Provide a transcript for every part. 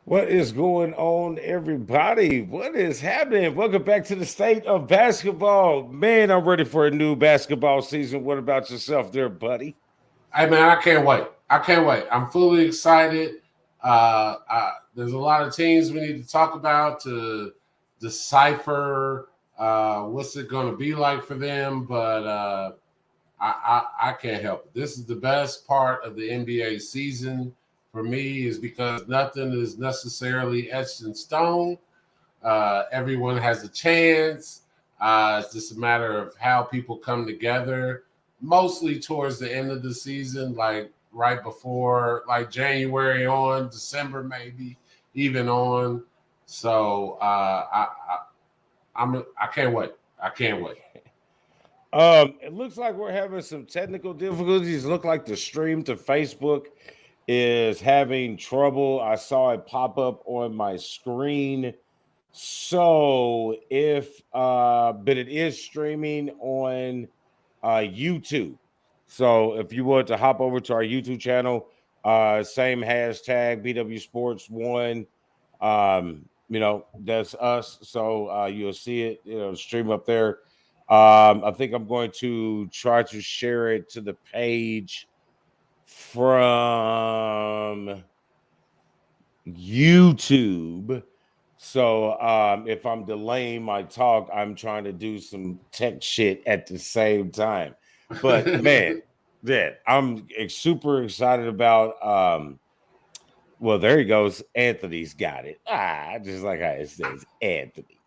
What is going on, everybody? What is happening? Welcome back to the state of basketball. Man, I'm ready for a new basketball season. What about yourself there, buddy? Hey, man, I can't wait. I'm fully excited. There's a lot of teams we need to talk about to decipher what's it going to be like for them, but I can't help it. This is the best part of the NBA season for me is because nothing is necessarily etched in stone. Everyone has a chance. It's just a matter of how people come together, mostly towards the end of the season, like right before, like January on, December maybe, even on. So I can't wait. I can't wait. It looks like we're having some technical difficulties. Look like the stream to Facebook is having trouble. I saw it pop up on my screen. So but it is streaming on YouTube. So if you want to hop over to our YouTube channel, same hashtag BWSPORTS1. That's us. So you'll see it, stream up there. I think I'm going to try to share it to the page from YouTube. So if I'm delaying my talk, I'm trying to do some tech shit at the same time. But man, I'm super excited about well, there he goes. Anthony's got it. Just like how it says Anthony.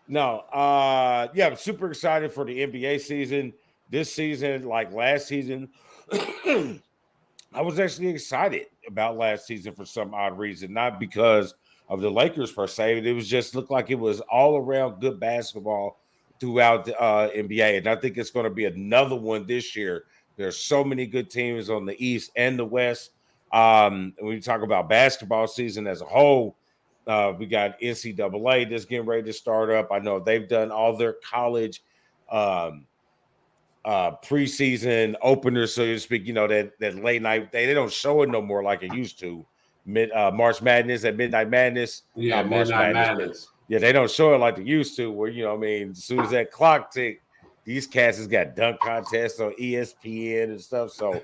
I'm super excited for the NBA season. This season, like last season, I was actually excited about last season for some odd reason, not because of the Lakers per se. It was just looked like it was all around good basketball throughout the NBA, and I think it's going to be another one this year. There's so many good teams on the East and the West. When you talk about basketball season as a whole, we got NCAA that's getting ready to start up. I know they've done all their college preseason openers, so to speak. That late night they don't show it no more like it used to. March Madness at Midnight Madness. Yeah, Midnight Madness. Yeah, they don't show it like they used to. Where as soon as that clock tick, these cats has got dunk contests on ESPN and stuff. So.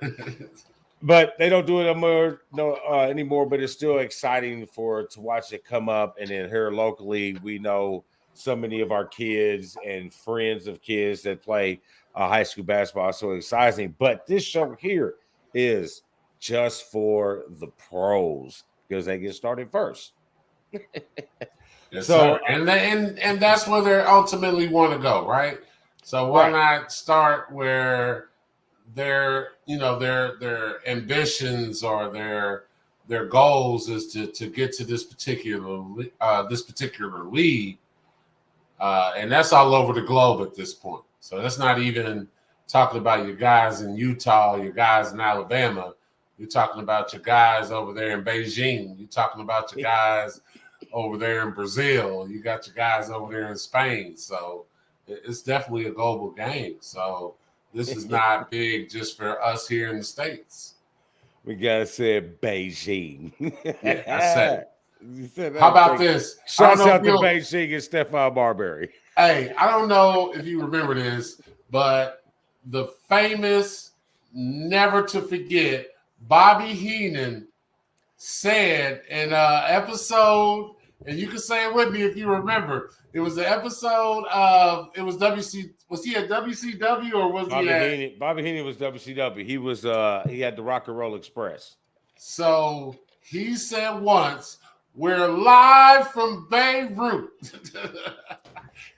But they don't do it anymore. But it's still exciting to watch it come up. And then here locally, we know so many of our kids and friends of kids that play high school basketball. So exciting. But this show here is just for the pros because they get started first. Yes, so and that's where they ultimately want to go, right? So why not start where their ambitions or their goals is to get to this particular league, and that's all over the globe at this point. So that's not even talking about your guys in Utah, your guys in Alabama. You're talking about your guys over there in Beijing. You're talking about your guys over there in Brazil. You got your guys over there in Spain. So it's definitely a global game. So this is not big just for us here in the States. We gotta say Beijing. Yeah, I said. How about this? Shouts out to Beijing and Stephon Marbury. Hey, I don't know if you remember this, but the famous, never to forget, Bobby Heenan said in an episode, and you can say it with me if you remember. It was an episode of was he at WCW or was Bobby Heenan? Bobby Heenan was WCW. He was he had the Rock and Roll Express. So he said once, "We're live from Beirut,"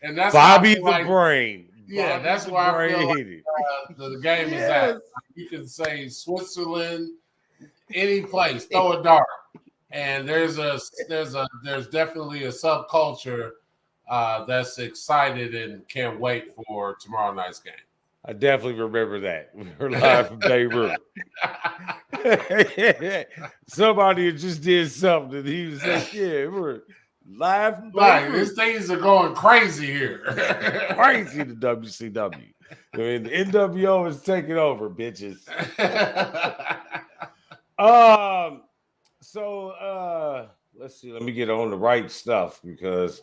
And that's Bobby why the Brain. Yeah, Bobby that's the why I feel Brain. like the game is at. Yes. You can say Switzerland, any place, throw a dart, and there's definitely a subculture that's excited and can't wait for tomorrow night's game. I definitely remember that. We're live from Beirut. Somebody just did something. And he was like, "Yeah, we're live from Like Beirut." these things are going crazy here. Crazy the WCW. I mean, the NWO is taking over, bitches. Let's see. Let me get on the right stuff because.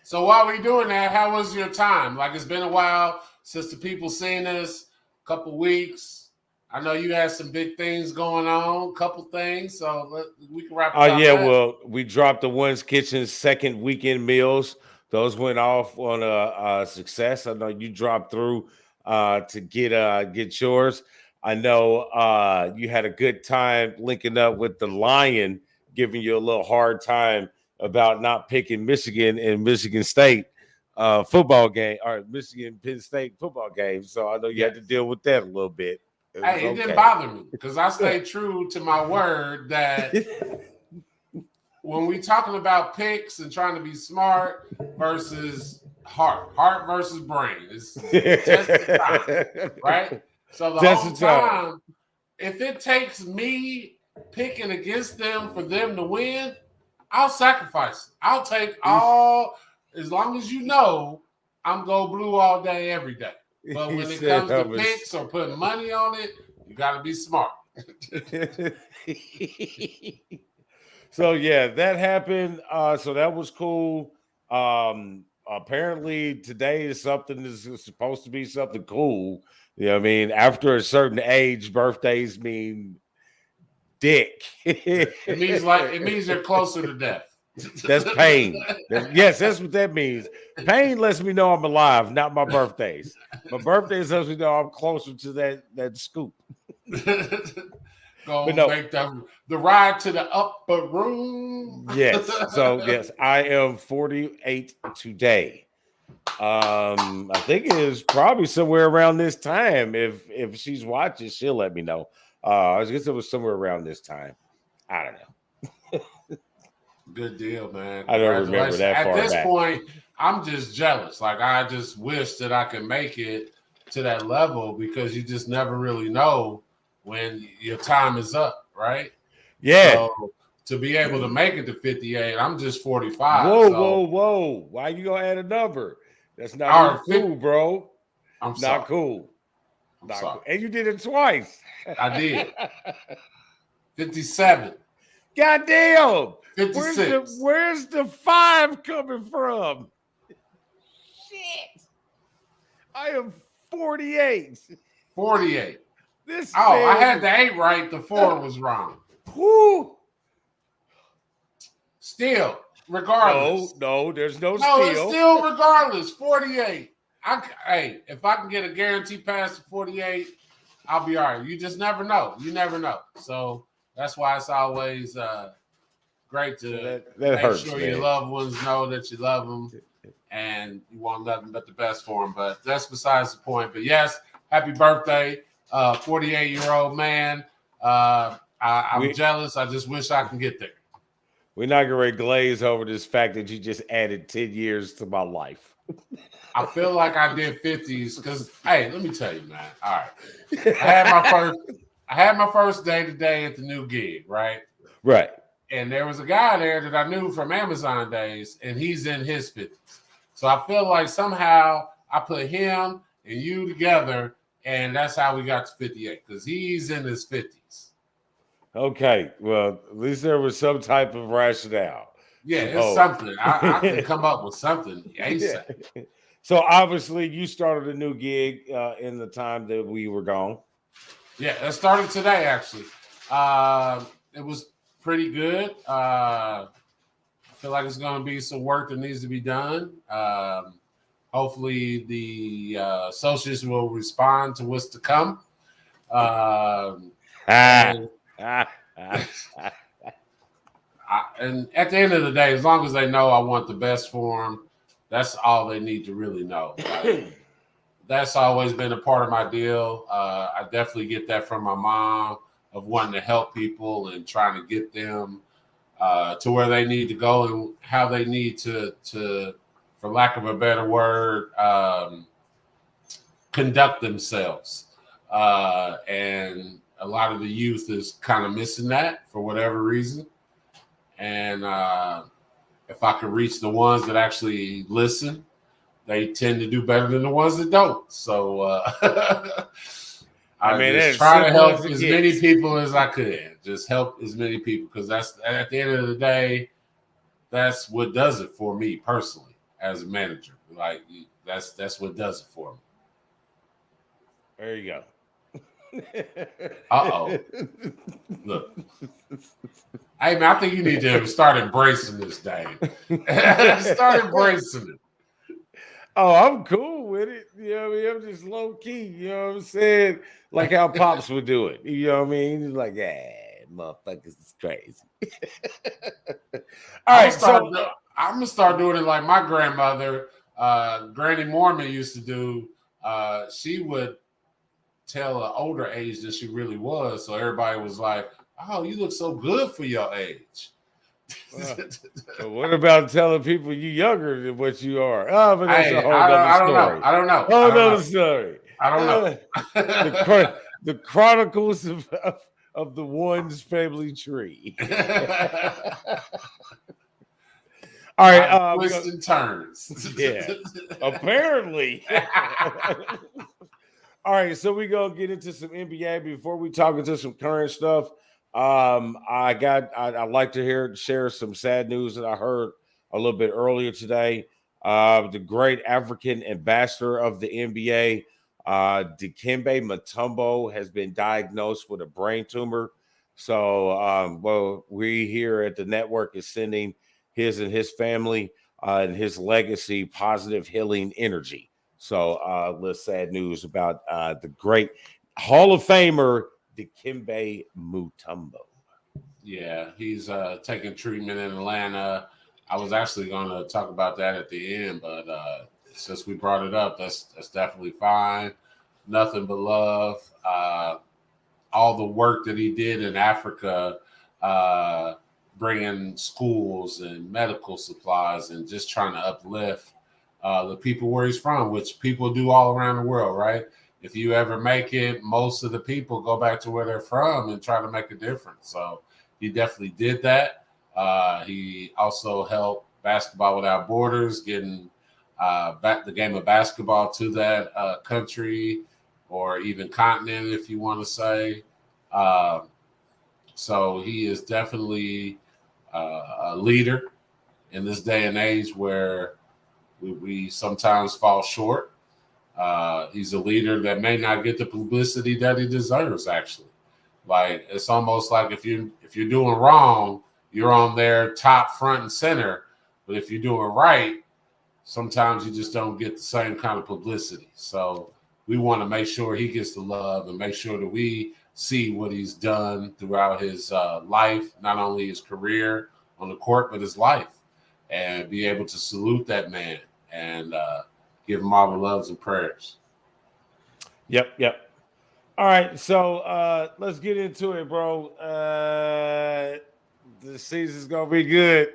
So while we doing that, how was your time? Like, it's been a while since the people seen us, a couple weeks. I know you had some big things going on, couple things, so we can wrap it up. Well, we dropped the One's Kitchen's second weekend meals. Those went off on a success. I know you dropped through to get yours. I know you had a good time linking up with the Lion, giving you a little hard time about not picking Michigan and Michigan State football game or Michigan Penn State football game. So I know you had to deal with that a little bit. It didn't bother me because I stayed true to my word that when we talking about picks and trying to be smart versus heart versus brain, it's tested time, right? So the whole time, if it takes me picking against them for them to win, I'll sacrifice it. I'll take all, as long as you know, I'm go blue all day, every day. But when it comes to picks or putting money on it, you got to be smart. So, yeah, that happened. So that was cool. Apparently, today is something that's supposed to be something cool. You know what I mean? After a certain age, birthdays mean dick. It means you're closer to death. That's pain. Yes, that's what that means. Pain lets me know I'm alive, not my birthdays. My birthdays lets me know I'm closer to that scoop. Make the ride to the upper room. Yes. So yes, I am 48 today. I think it is probably somewhere around this time. If she's watching, she'll let me know. I guess it was somewhere around this time. I don't know. Good deal, man. I don't remember that far back. At this point, I'm just jealous. Like, I just wish that I could make it to that level because you just never really know when your time is up, right? Yeah. So to be able to make it to 58, I'm just 45. Whoa. Why you gonna add a number? That's not cool, bro. I'm not cool. Not cool. And you did it twice. I did. 57. Goddamn. 56. Where's the 5 coming from? Shit. I am 48. 48. I had the 8 right. The 4 was wrong. Whoo. Still, regardless. No, there's no still. No, it's still regardless. 48. Hey, if I can get a guaranteed pass to 48, I'll be all right. You just never know. You never know. So that's why it's always great to make sure your loved ones know that you love them and you want nothing but the best for them. But that's besides the point. But yes, happy birthday, 48-year-old man. I'm jealous. I just wish I can get there. We're not going to glaze over this fact that you just added 10 years to my life. I feel like I did 50s because, hey, let me tell you, man. All right. I had my first day today at the new gig, right? Right. And there was a guy there that I knew from Amazon days, and he's in his 50s. So I feel like somehow I put him and you together, and that's how we got to 58 because he's in his 50s. Okay. Well, at least there was some type of rationale. Yeah, it's something. I can come up with something ASAP. So obviously you started a new gig in the time that we were gone. Yeah, it started today, actually. It was pretty good. I feel like it's going to be some work that needs to be done. Hopefully the associates will respond to what's to come. And at the end of the day, as long as they know I want the best for them, That's all they need to really know. Like, that's always been a part of my deal. I definitely get that from my mom of wanting to help people and trying to get them to where they need to go and how they need to for lack of a better word, conduct themselves. And a lot of the youth is kind of missing that for whatever reason. And if I could reach the ones that actually listen, they tend to do better than the ones that don't. So I mean, just it's try to simple as help it as gets. many people as I could. Just help as many people, because that's at the end of the day, that's what does it for me personally as a manager. Like that's what does it for me. There you go. Uh-oh. Look. Hey man, I think you need to start embracing this day. Start embracing it. Oh, I'm cool with it. You know what I mean? I'm just low key. You know what I'm saying? Like how Pops would do it. You know what I mean? He's like, yeah, motherfuckers is crazy. All right, so I'm gonna start doing it like my grandmother, Granny Mormon, used to do. She would tell an older age than she really was, so everybody was like, "Oh, you look so good for your age." But what about telling people you younger than what you are? Oh, but that's a whole other story. I don't know. Whole other story. I don't know. The Chronicles of the One's family tree. All right, twists and turns. Yeah, apparently. All right, so we gonna get into some NBA before we talk into some current stuff. I like to share some sad news that I heard a little bit earlier today. The great African ambassador of the NBA, Dikembe Mutombo, has been diagnosed with a brain tumor. So, well, we here at the network is sending his and his family and his legacy positive healing energy. So, little sad news about the great Hall of Famer Dikembe Mutombo. Yeah, he's taking treatment in Atlanta. I was actually going to talk about that at the end, but since we brought it up, that's definitely fine. Nothing but love. All the work that he did in Africa, bringing schools and medical supplies and just trying to uplift the people where he's from, which people do all around the world, right? If you ever make it, most of the people go back to where they're from and try to make a difference. So he definitely did that. He also helped Basketball Without Borders, getting back the game of basketball to that country or even continent, if you want to say. So he is definitely a leader in this day and age where we sometimes fall short. He's a leader that may not get the publicity that he deserves, actually. Like, it's almost like if you're doing wrong, you're on there top, front, and center. But if you're doing right, sometimes you just don't get the same kind of publicity. So we want to make sure he gets the love and make sure that we see what he's done throughout his life, not only his career on the court, but his life, and be able to salute that man and give him all the loves and prayers. Yep. All right, so let's get into it, bro. The season's gonna be good.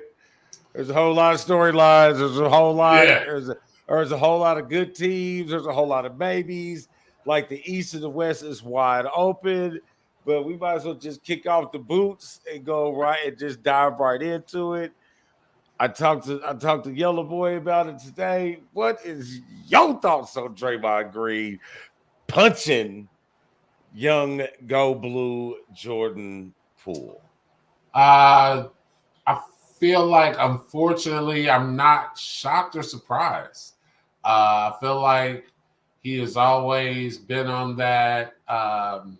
There's a whole lot of storylines. There's a whole lot. Yeah. There's a whole lot of good teams. There's a whole lot of babies. Like the East and the West is wide open, but we might as well just kick off the boots and go right and just dive right into it. I talked to Yellow Boy about it today. What is your thoughts on Draymond Green punching young Go Blue Jordan Poole? I feel like, unfortunately, I'm not shocked or surprised. I feel like he has always been on that on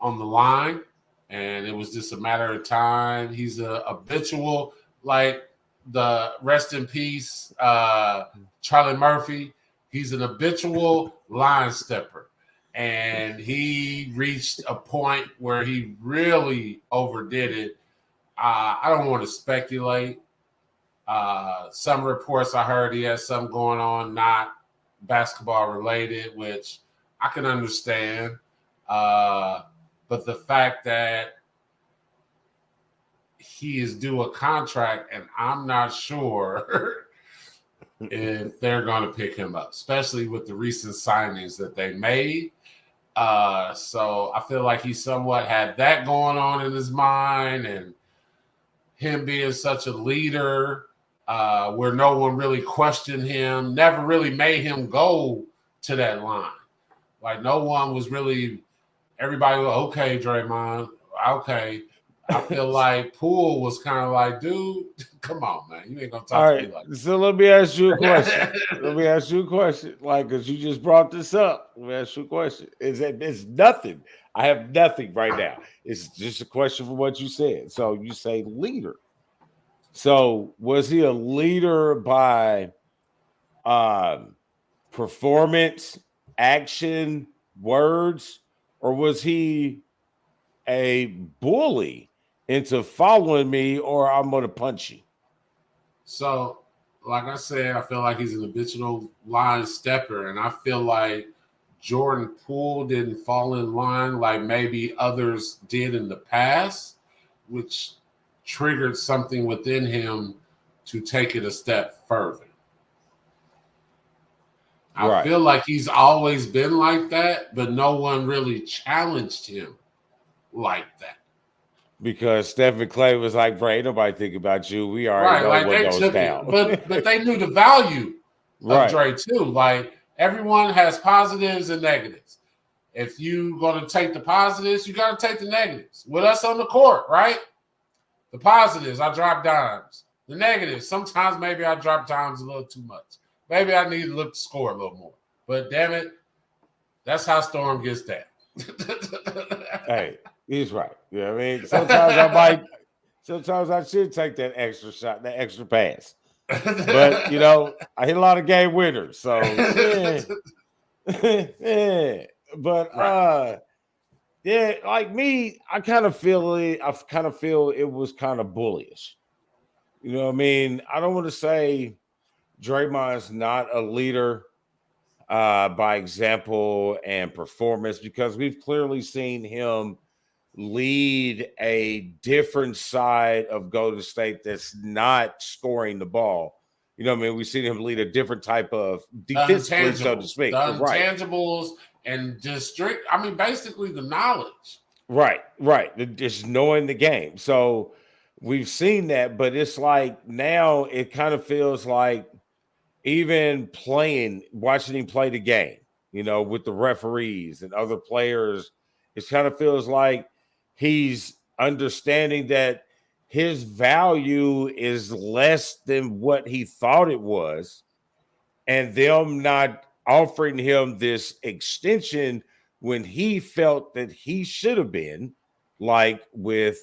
the line, and it was just a matter of time. He's a habitual, like the rest in peace Charlie Murphy. He's an habitual line stepper. And he reached a point where he really overdid it. I don't want to speculate Some reports I heard he has something going on, not basketball related, which I can understand. But the fact that he is due a contract, and I'm not sure if they're going to pick him up, especially with the recent signings that they made. So I feel like he somewhat had that going on in his mind, and him being such a leader where no one really questioned him, never really made him go to that line. Like no one was really, everybody was, okay, Draymond, okay. I feel like Poole was kind of like, dude, come on, man. You ain't going to talk to me like that. So let me ask you a question. Like, because you just brought this up. Let me ask you a question. It's nothing. I have nothing right now. It's just a question for what you said. So you say leader. So was he a leader by performance, action, words, or was he a bully into following me or I'm going to punch you? So, like I said, I feel like he's an habitual line stepper, and I feel like Jordan Poole didn't fall in line like maybe others did in the past, which triggered something within him to take it a step further. I feel like he's always been like that, but no one really challenged him like that. Because Stephen Clay was like, bro, ain't nobody think about you. We already know what goes down. But they knew the value of Dre too. Like everyone has positives and negatives. If you're going to take the positives, you got to take the negatives. With us on the court, right? The positives, I drop dimes. The negatives, sometimes maybe I drop dimes a little too much. Maybe I need to look to score a little more. But damn it, that's how Storm gets down. Hey, he's right. You know what I mean? Sometimes I should take that extra shot, that extra pass. But, you know, I hit a lot of game winners. So, yeah. Yeah. But, yeah, like me, I kind of feel it was kind of bullish. You know what I mean? I don't want to say Draymond's not a leader by example and performance, because we've clearly seen him lead a different side of Golden State that's not scoring the ball. You know what I mean? We've seen him lead a different type of defensively, so to speak. The intangibles and basically the knowledge. Right. Just knowing the game. So we've seen that, but it's like now it kind of feels like even watching him play the game, you know, with the referees and other players, it kind of feels like he's understanding that his value is less than what he thought it was, and them not offering him this extension when he felt that he should have been, like with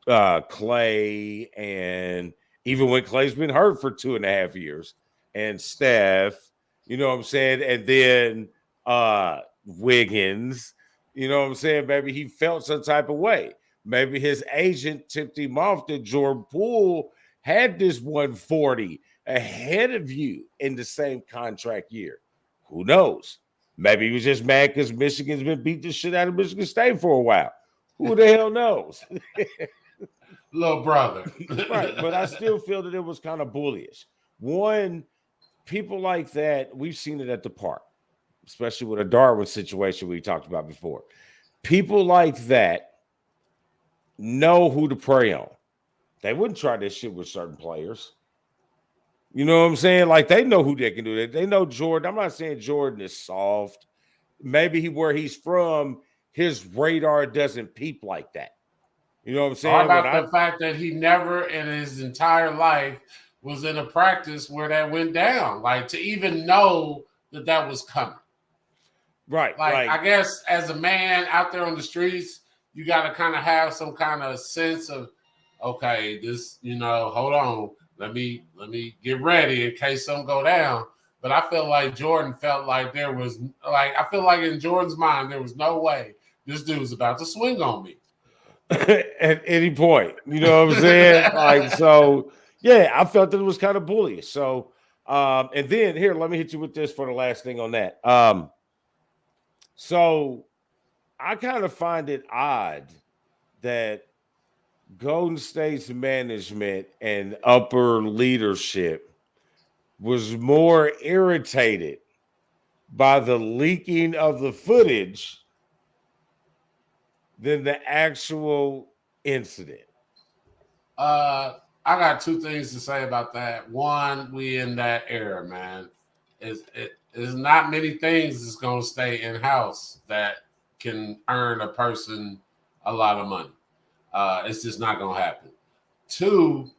Clay, and even when Clay's been hurt for 2.5 years, and Steph, you know what I'm saying? And then Wiggins, you know what I'm saying? Maybe he felt some type of way. Maybe his agent tipped him off that Jordan Poole had this 140 ahead of you in the same contract year. Who knows? Maybe he was just mad because Michigan's been beat the shit out of Michigan State for a while. Who the hell knows? Little brother. Right, but I still feel that it was kind of bullish. One, people like that, we've seen it at the park, especially with a Darwin situation we talked about before. People like that know who to prey on. They wouldn't try this shit with certain players. You know what I'm saying? Like, they know who they can do that. They know Jordan. I'm not saying Jordan is soft. Maybe where he's from, his radar doesn't peep like that. You know what I'm saying? How about the fact that he never in his entire life was in a practice where that went down? Like, to even know that was coming. Right. Like, I guess as a man out there on the streets, you got to kind of have some kind of sense of, okay, this, hold on. Let me get ready in case something go down. But I feel like Jordan felt like I feel like in Jordan's mind, there was no way this dude was about to swing on me. At any point. You know what I'm saying? Like, so, Yeah, I felt that it was kind of bullish. So, and then here, let me hit you with this for the last thing on that. So I kind of find it odd that Golden State's management and upper leadership was more irritated by the leaking of the footage than the actual incident. I got two things to say about that. One, we in that era, man. It's not many things that's gonna stay in house that can earn a person a lot of money. It's just not gonna happen. Two,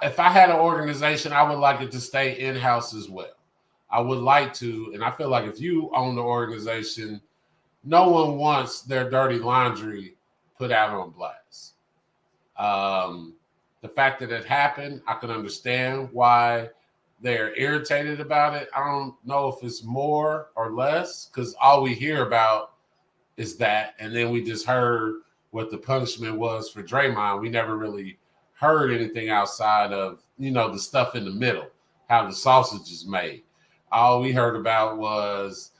if I had an organization, I would like it to stay in house as well. I would like to, and I feel like if you own the organization, no one wants their dirty laundry put out on blast. The fact that it happened, I can understand why they're irritated about it. I don't know if it's more or less because all we hear about is that. And then we just heard what the punishment was for Draymond. We never really heard anything outside of, the stuff in the middle, how the sausage is made. All we heard about was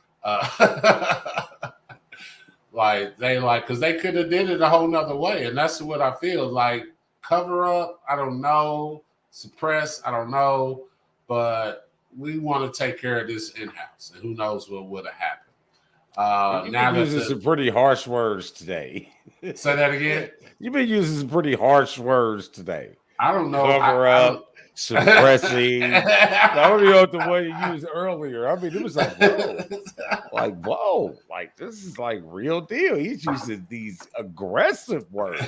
because they could have did it a whole nother way. And that's what I feel like. Cover up, I don't know. Suppress, I don't know. But we want to take care of this in-house. And who knows what would have happened. You've Now been using some pretty harsh words today. Say that again? You've been using some pretty harsh words today. I don't know. Cover up, suppressing. I don't even know what the word you used earlier. I mean, it was like, whoa. Like, this is like real deal. He's using these aggressive words.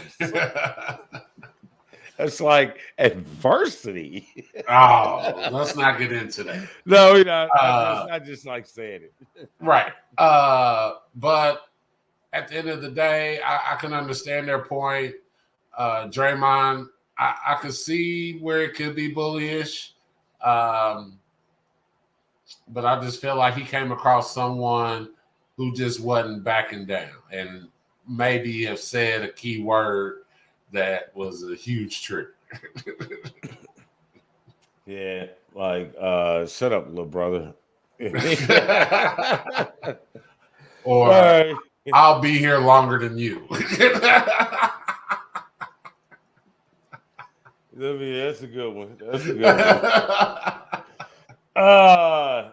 It's like adversity. Oh, let's not get into that. No, I just like saying it. Right. But at the end of the day, I can understand their point. Draymond, I could see where it could be bullyish. But I just feel like he came across someone who just wasn't backing down and maybe have said a key word that was a huge trick. Yeah, like shut up, little brother. Or right. I'll be here longer than you. That's a good one. That's a good one.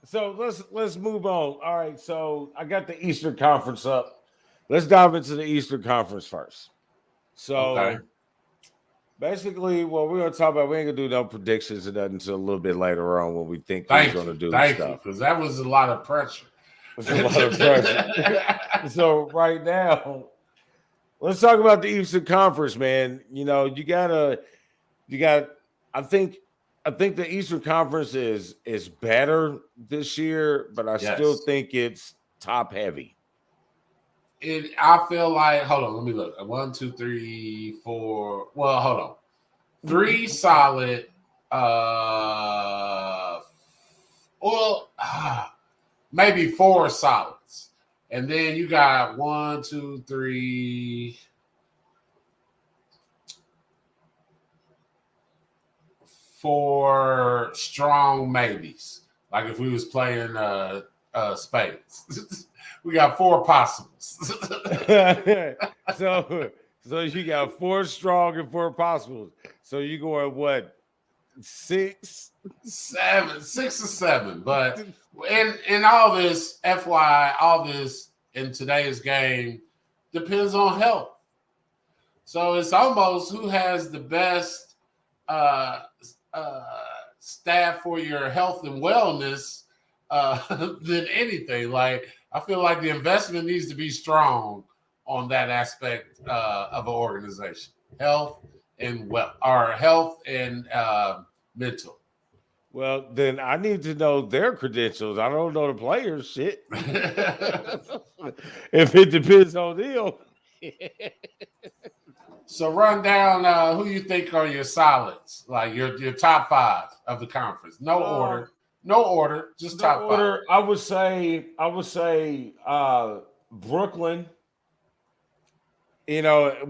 So let's move on. All right, so I got the Eastern Conference up. Let's dive into the Eastern Conference first. So basically, what we're gonna talk about, we ain't gonna do no predictions or nothing until a little bit later on when we think we're gonna do stuff. Because that was a lot of pressure. It's a lot of pressure. So right now, let's talk about the Eastern Conference, man. You got. I think the Eastern Conference is better this year, but I still think it's top heavy. I feel like, hold on, let me look. 1, 2, 3, 4. Well, hold on. 3 solid. Maybe 4 solids. And then you got 1, 2, 3, 4 strong maybes. Like if we was playing spades. We got 4 possibles. So you got 4 strong and 4 possibles. So you going what? 6? 7, 6 or 7. But in all this, FYI, all this in today's game depends on health. So it's almost who has the best staff for your health and wellness than anything. Like, I feel like the investment needs to be strong on that aspect of an organization, health and mental. Well, then I need to know their credentials. I don't know the players' shit. If it depends on them. So run down who you think are your solids, like your top 5 of the conference. No order, just top 5. I would say Brooklyn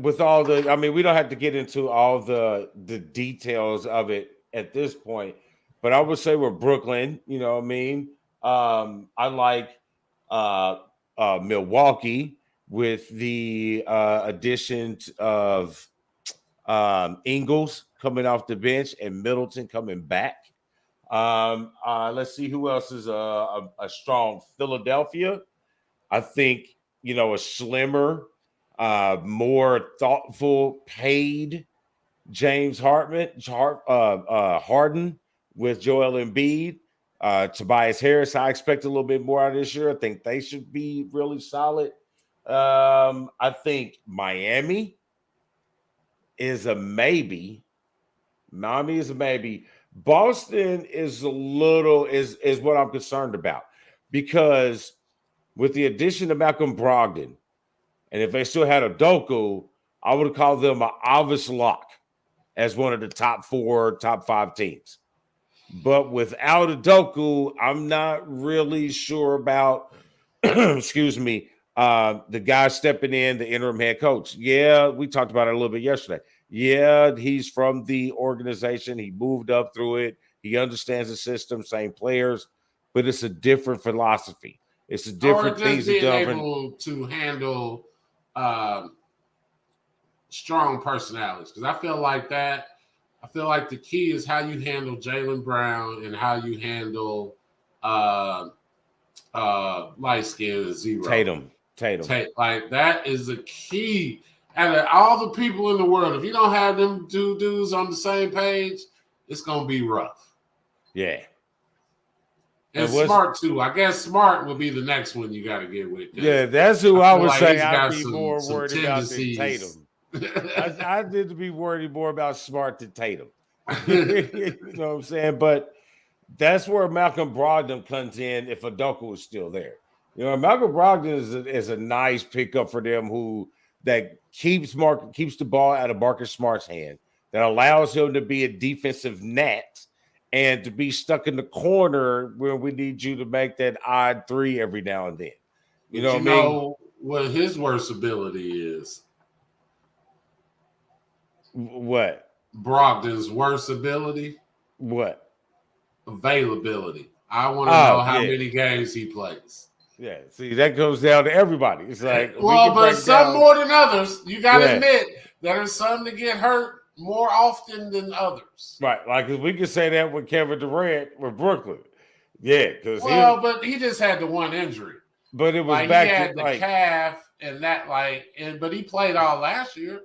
with all the, I mean, we don't have to get into all the details of it at this point, but I would say we're Brooklyn. You know what I mean? I like uh, Milwaukee with the addition of Ingles coming off the bench and Middleton coming back. Let's see who else is a strong Philadelphia. I think, a slimmer, more thoughtful, paid James Harden with Joel Embiid. Tobias Harris, I expect a little bit more out of this year. I think they should be really solid. I think Miami is a maybe. Miami is a maybe. Boston is is what I'm concerned about, because with the addition of Malcolm Brogdon, and if they still had a Doku, I would call them an obvious lock as one of the top 4, top 5 teams. But without a Doku, I'm not really sure about, excuse me, the guy stepping in, the interim head coach. Yeah, we talked about it a little bit yesterday. Yeah, he's from the organization. He moved up through it. He understands the system, same players, but it's a different philosophy. It's a different just being able to handle strong personalities. Because I feel like the key is how you handle Jaylen Brown and how you handle light skin zero. Tatum. Like that is the key. And all the people in the world, if you don't have them two dudes on the same page, it's gonna be rough. Yeah. And Smart too. I guess Smart will be the next one you got to get with. Yeah, that's who I would say I'd be more worried about than Tatum. I need to be worried more about Smart than Tatum. You know what I'm saying? But that's where Malcolm Brogdon comes in if Adoku was still there. Malcolm Brogdon is a nice pickup for them that keeps the ball out of Marcus Smart's hand, that allows him to be a defensive net and to be stuck in the corner where we need you to make that odd 3 every now and then. You know what his worst ability is? What? Brogdon's worst ability? What? Availability. I want to know how many games he plays. Yeah, see, that goes down to everybody. It's like, but some more than others. You got to admit, there's some that get hurt more often than others. Right. Like, we could say that with Kevin Durant with Brooklyn. Yeah. But he just had the one injury. But it was back he had the calf and that, but he played all last year.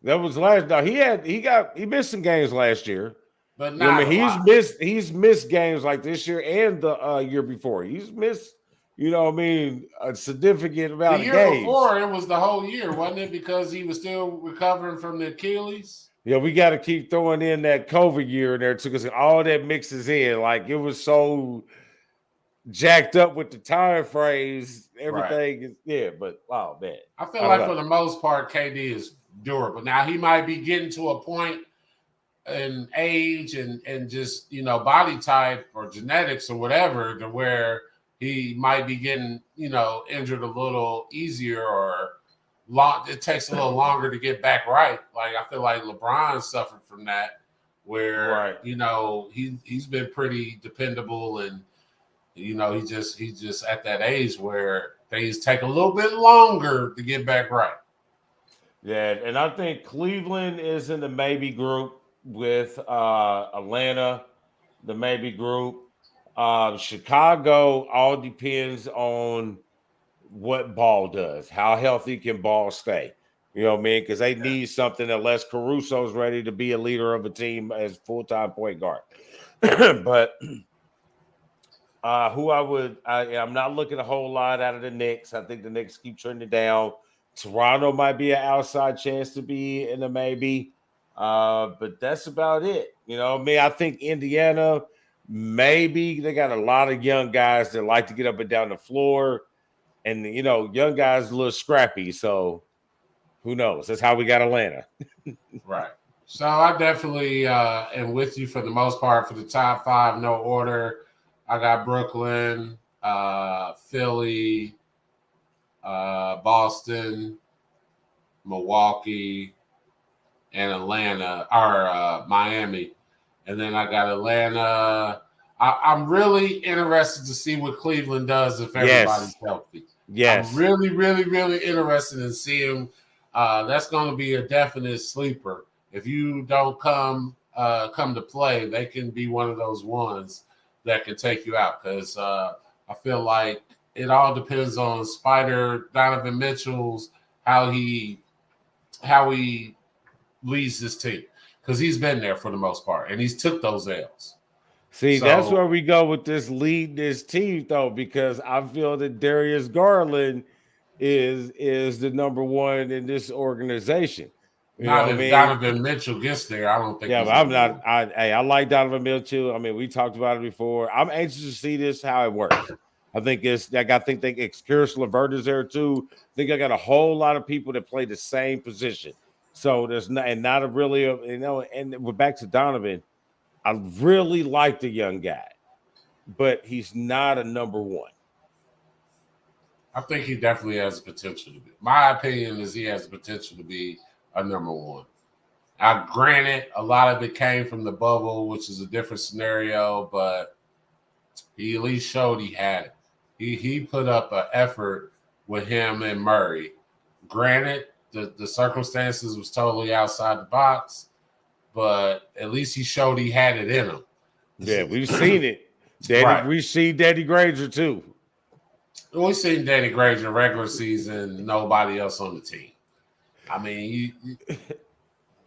That was last. No, he missed some games last year. But not he's missed games like this year and the year before. He's missed, a significant amount of games. The year before, it was the whole year, wasn't it? Because he was still recovering from the Achilles. Yeah, we got to keep throwing in that COVID year in there too, because all that mixes in. Like, it was so jacked up with the time frames, everything. Right. But wow, man. I feel like for the most part, KD is durable. Now, he might be getting to a point in age and just, body type or genetics or whatever to where he might be getting, injured a little easier or it takes a little longer to get back right. Like, I feel like LeBron suffered from that where, he's been pretty dependable and, he's just at that age where things take a little bit longer to get back right. Yeah, and I think Cleveland is in the maybe group with Atlanta, the maybe group. Chicago all depends on what Ball does. How healthy can Ball stay? You know what I mean? Because they need something unless Caruso's ready to be a leader of a team as full-time point guard. But I'm not looking a whole lot out of the Knicks. I think the Knicks keep trending down. Toronto might be an outside chance to be in the maybe. But that's about it. I think Indiana, maybe they got a lot of young guys that like to get up and down the floor. And, young guys a little scrappy. So who knows? That's how we got Atlanta. Right. So I definitely am with you for the most part for the top 5, no order. I got Brooklyn, Philly, Boston, Milwaukee, and Atlanta, or Miami. And then I got Atlanta. I'm really interested to see what Cleveland does if everybody's healthy. Yes. I'm really, really, really interested in seeing. That's going to be a definite sleeper. If you don't come to play, they can be one of those ones that can take you out. Because I feel like it all depends on Spider Donovan Mitchell's how he leads this team, because he's been there for the most part and he's took those L's. See, that's where we go with this lead this team, though, because I feel that Darius Garland is the number one in this organization. Not if Donovan Mitchell gets there, I don't think. Yeah, but I'm not. I like Donovan Mitchell. I mean, we talked about it before. I'm anxious to see this how it works. I think Karis LeVert is there too. I think I got a whole lot of people that play the same position. So there's not a really, and we're back to Donovan. I really like the young guy, but he's not a number one. I think he definitely has the potential to be. My opinion is he has the potential to be a number one. Now, granted, a lot of it came from the bubble, which is a different scenario, but he at least showed he had it. He put up an effort with him and Murray. Granted, the circumstances was totally outside the box, but at least he showed he had it in him. Yeah, we've seen it. We've seen Danny Granger too. We've seen Danny Granger regular season, nobody else on the team. I mean,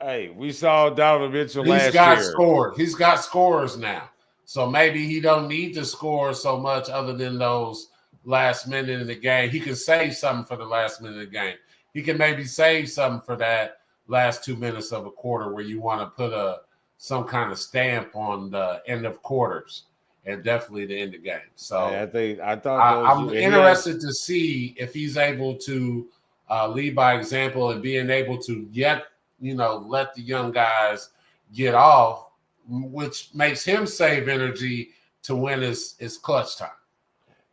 hey, we saw Donovan Mitchell last year. He's got scores now. So maybe he don't need to score so much other than those last minute in the game. He can save something for the last minute of the game. He can maybe save something for that last 2 minutes of a quarter where you want to put some kind of stamp on the end of quarters and definitely the end of game. So I'm interested to see if he's able to lead by example and being able to let the young guys get off, which makes him save energy to win his clutch time.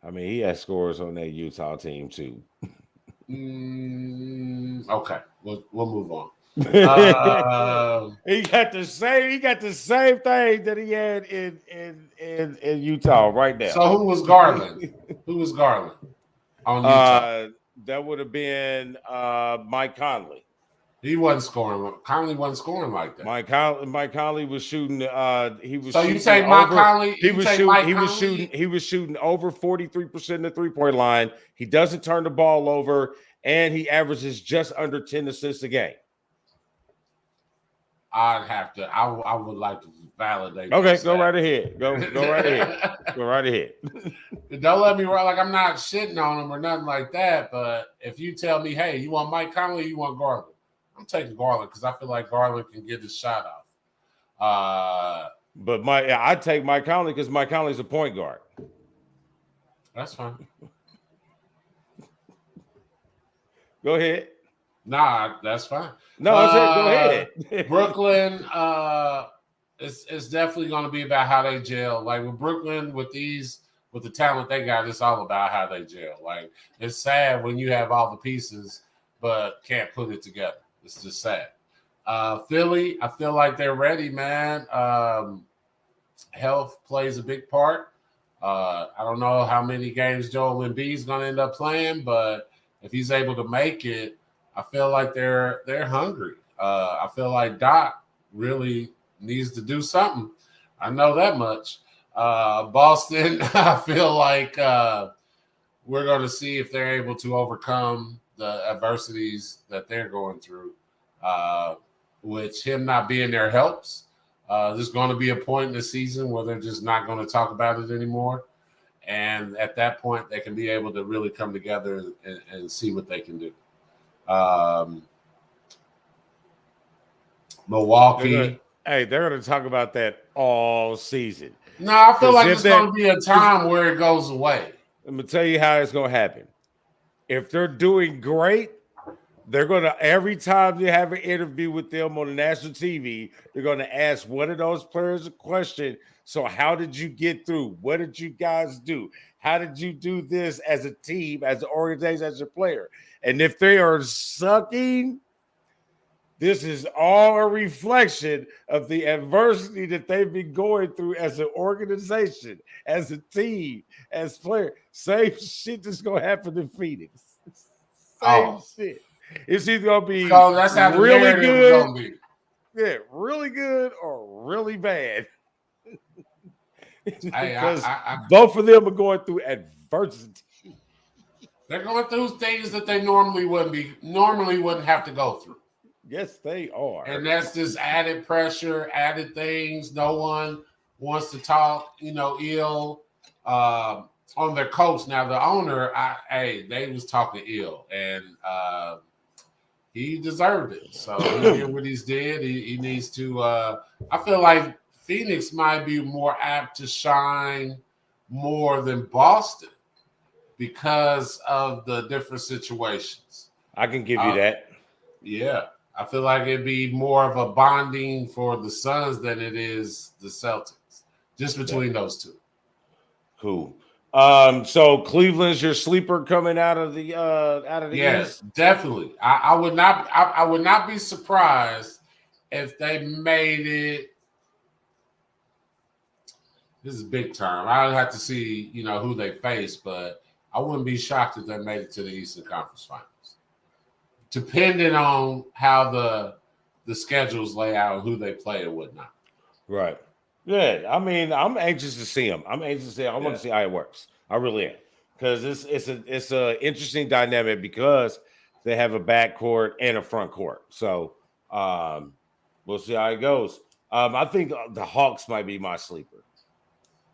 I mean, he has scores on that Utah team too. Okay, we'll move on. He got the same thing that he had in Utah right now. So who was Garland? On Utah? That would have been Mike Conley. He wasn't scoring. Conley wasn't scoring like that. Mike Conley was shooting. He was. So you say Mike Conley? He was shooting over 43% the 3-point line. He doesn't turn the ball over, and he averages just under 10 assists a game. I would like to validate. Okay, go right ahead. Go right ahead. Go right ahead. Don't let me wrong. Like, I'm not shitting on him or nothing like that. But if you tell me, hey, you want Mike Conley, or you want Garland? I'm taking Garland because I feel like Garland can get his shot off. But I'd take Mike Conley because Mike Conley's a point guard. That's fine. Go ahead. Nah, that's fine. No, go ahead. Brooklyn, it's definitely going to be about how they gel. Like with Brooklyn, with the talent they got, it's all about how they gel. Like, it's sad when you have all the pieces but can't put it together. It's just sad. Philly, I feel like they're ready, man. Health plays a big part. I don't know how many games Joel Embiid's going to end up playing, but if he's able to make it, I feel like they're hungry. I feel like Doc really needs to do something. I know that much. Boston, I feel like we're going to see if they're able to overcome the adversities that they're going through, which him not being there helps. There's going to be a point in the season where they're just not going to talk about it anymore. And at that point, they can be able to really come together and see what they can do. Milwaukee. They're going to talk about that all season. No, I feel like it's going to be a time where it goes away. Let me tell you how it's going to happen. If they're doing great, they're going to, every time you have an interview with them on the national TV, they're going to ask one of those players a question. So how did you get through? What did you guys do? How did you do this as a team, as an organization, as a player? And if they are sucking, This is all a reflection of the adversity that they've been going through as an organization, as a team, as players. Same shit that's gonna happen in Phoenix. Same shit. It's either gonna be So that's how the really narrative is good, gonna be. yeah, really good or really bad. Hey, Because both of them are going through adversity. they're going through things that they normally wouldn't have to go through. Yes, they are. And that's just added pressure, added things. No one wants to talk, ill on their coach. Now the owner, they was talking ill, and he deserved it. So he did what he's did. He needs to. I feel like Phoenix might be more apt to shine more than Boston because of the different situations. I can give you that. Yeah. I feel like it'd be more of a bonding for the Suns than it is the Celtics, just between those two. Cool. So Cleveland's your sleeper coming out of the Yes, East? definitely. I would not be surprised if they made it. This is big time. I would have to see, who they face, but I wouldn't be shocked if they made it to the Eastern Conference Finals. Depending on how the schedules lay out and who they play and whatnot. Right. Yeah. I mean, I'm anxious to see them. I want to see how it works. I really am. Because it's a interesting dynamic because they have a back court and a front court. So we'll see how it goes. I think the Hawks might be my sleeper.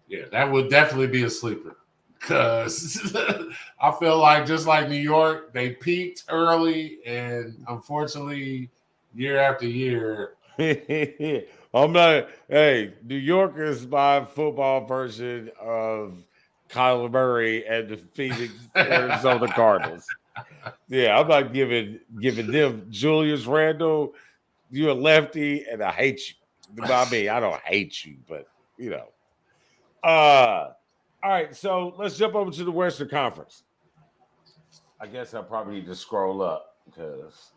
Yeah, that would definitely be a sleeper. Because I feel like just like New York, they peaked early, and unfortunately, year after year. I'm not. Hey, New York is my football version of Kyler Murray and the Phoenix Arizona Cardinals. Yeah, I'm not giving them Julius Randle. You're a lefty, and I hate you. I mean, I don't hate you, but all right, so let's jump over to the Western Conference. I guess I probably need to scroll up because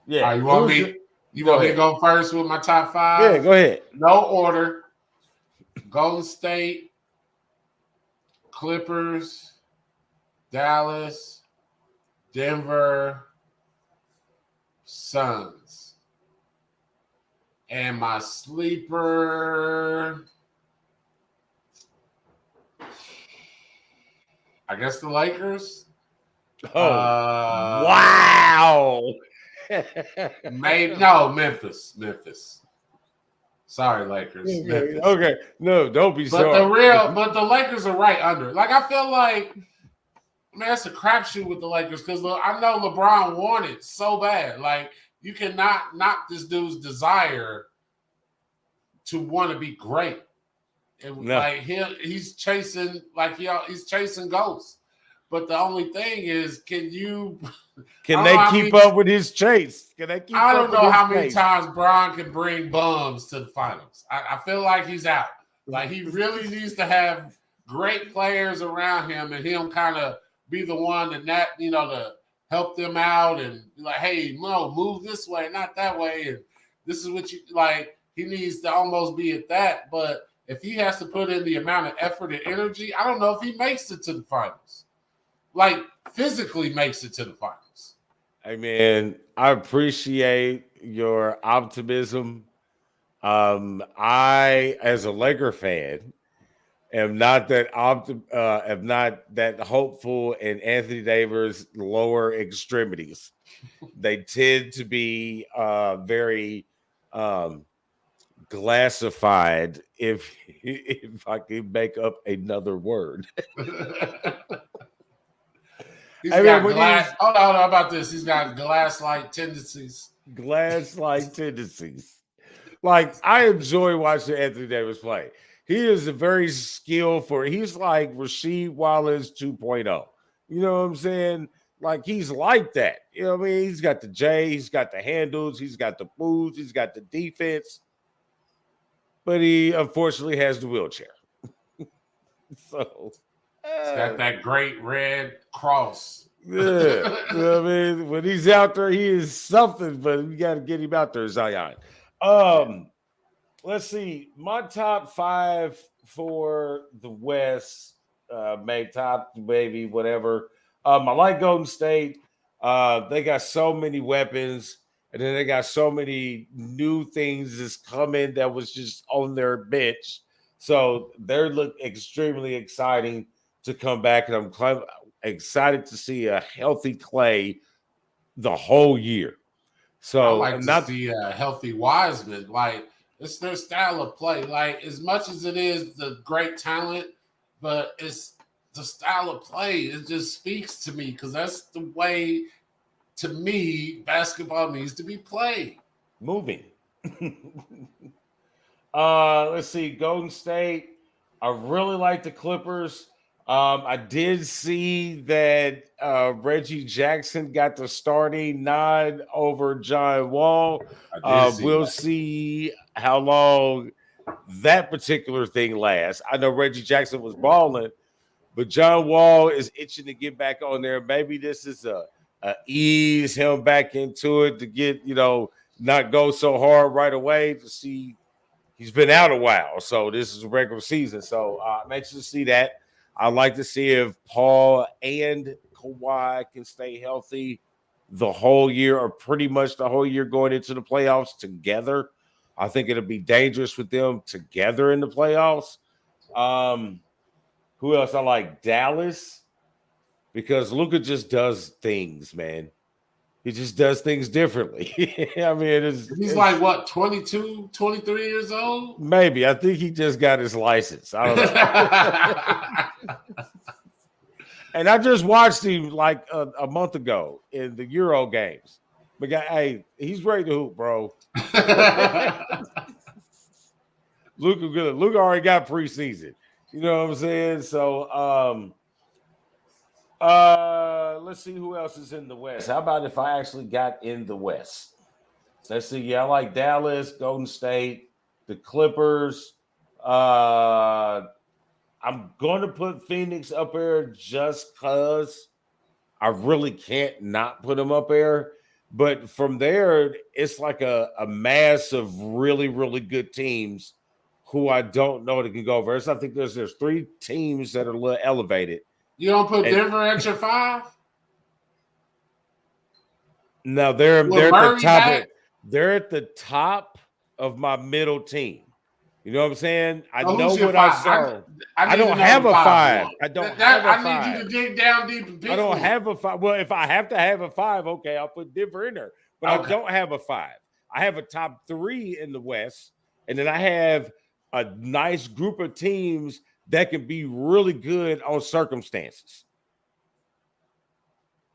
you want me to go first with my top 5? Yeah, go ahead. No order. Golden State, Clippers, Dallas, Denver, Suns. And my sleeper, I guess the Lakers. Oh, wow. Memphis. Sorry, Lakers. Memphis. Okay. No, don't be sorry. But the Lakers are right under. Like, I feel like, man, it's a crapshoot with the Lakers because I know LeBron wanted so bad. Like, you cannot knock this dude's desire to want to be great. And like he's chasing he's chasing ghosts. But the only thing is, can they keep up with his chase? Can they keep up? I don't know how many times Bron can bring bums to the finals. I feel like he's out. Like, he really needs to have great players around him and him kind of be the one to help them out and be like, hey, no, move this way, not that way. And this is what you like. He needs to almost be at that. But if he has to put in the amount of effort and energy, I don't know if he makes it to the finals. Like, physically makes it to the finals. Hey, man, I appreciate your optimism. I, as a Laker fan, am not that hopeful in Anthony Davis' lower extremities. They tend to be very glassified, if I can make up another word. Hold on about this. He's got glass-like tendencies. Glass-like tendencies. Like, I enjoy watching Anthony Davis play. He is a very skillful. He's like Rasheed Wallace 2.0. You know what I'm saying? Like, he's like that. You know what I mean? He's got the J, he's got the handles, he's got the moves, he's got the defense. But he unfortunately has the wheelchair. So he's got that great red cross Yeah. You know what I mean? When he's out there, he is something, but we got to get him out there, Zion. Let's see. My top 5 for the West, maybe top, maybe whatever. I like Golden State. They got so many weapons, and then they got so many new things that's coming that was just on their bench. So they look extremely exciting to come back, and I'm excited to see a healthy Clay the whole year. I So like I'm to not see a healthy Wiseman. Like, it's their style of play. Like, as much as it is the great talent, but it's the style of play. It just speaks to me because that's the way, to me, basketball needs to be played. moving. Let's see, Golden State. I really like the Clippers. I did see that Reggie Jackson got the starting nod over John Wall. I did see We'll that. see how long that particular thing lasts. I know Reggie Jackson was balling, but John Wall is itching to get back on there. Maybe this is a ease him back into it to get, not go so hard right away to see. He's been out a while, so this is a regular season. So I'm anxious to see that. I'd like to see if Paul and Kawhi can stay healthy the whole year, or pretty much the whole year going into the playoffs together. I think it'll be dangerous with them together in the playoffs. Who else? I like Dallas because Luka just does things, man. He just does things differently. I mean, He's like, what, 22, 23 years old? Maybe. I think he just got his license. I don't know. And I just watched him like a month ago in the Euro games. But hey, he's ready to hoop, bro. Luka already got preseason. You know what I'm saying? So let's see who else is in the West. How about if I actually got in the West? Let's see. Yeah, I like Dallas, Golden State, the Clippers. I'm going to put Phoenix up there just because I really can't not put them up there. But from there, it's like a mass of really, really good teams who I don't know that can go over. I think there's 3 teams that are a little elevated. You don't put Denver at your 5? No, they're at the top. They're at the top of my middle team. You know what I'm saying? I know what I saw. I don't have a 5. I don't have a 5. I need you to dig down deep and pick I don't have a 5. Well, if I have to have a 5, okay, I'll put Denver in there. But okay. I don't have a 5. I have a top 3 in the West, and then I have a nice group of teams that can be really good on circumstances.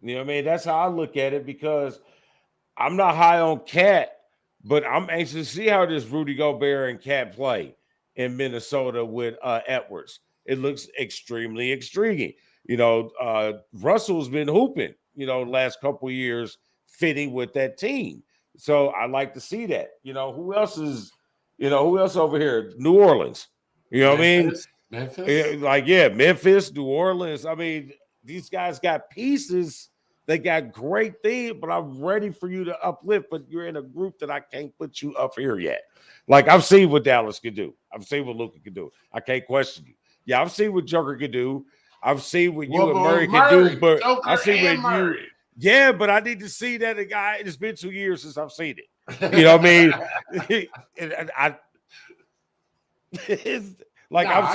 You know what I mean? That's how I look at it because I'm not high on Cat, but I'm anxious to see how this Rudy Gobert and Cat play in Minnesota with Edwards. It looks extremely intriguing. Russell's been hooping, last couple of years fitting with that team. So I like to see that. Who else over here? New Orleans. You know what I mean? Memphis? Memphis, New Orleans. I mean, these guys got pieces. They got great things, but I'm ready for you to uplift. But you're in a group that I can't put you up here yet. Like, I've seen what Dallas can do. I've seen what Luka can do. I can't question you. Yeah, I've seen what Joker can do. I've seen what you and Murray can do. But Joker I see what Murray. you. Yeah, but I need to see that guy. It's been 2 years since I've seen it. You know what I mean? I've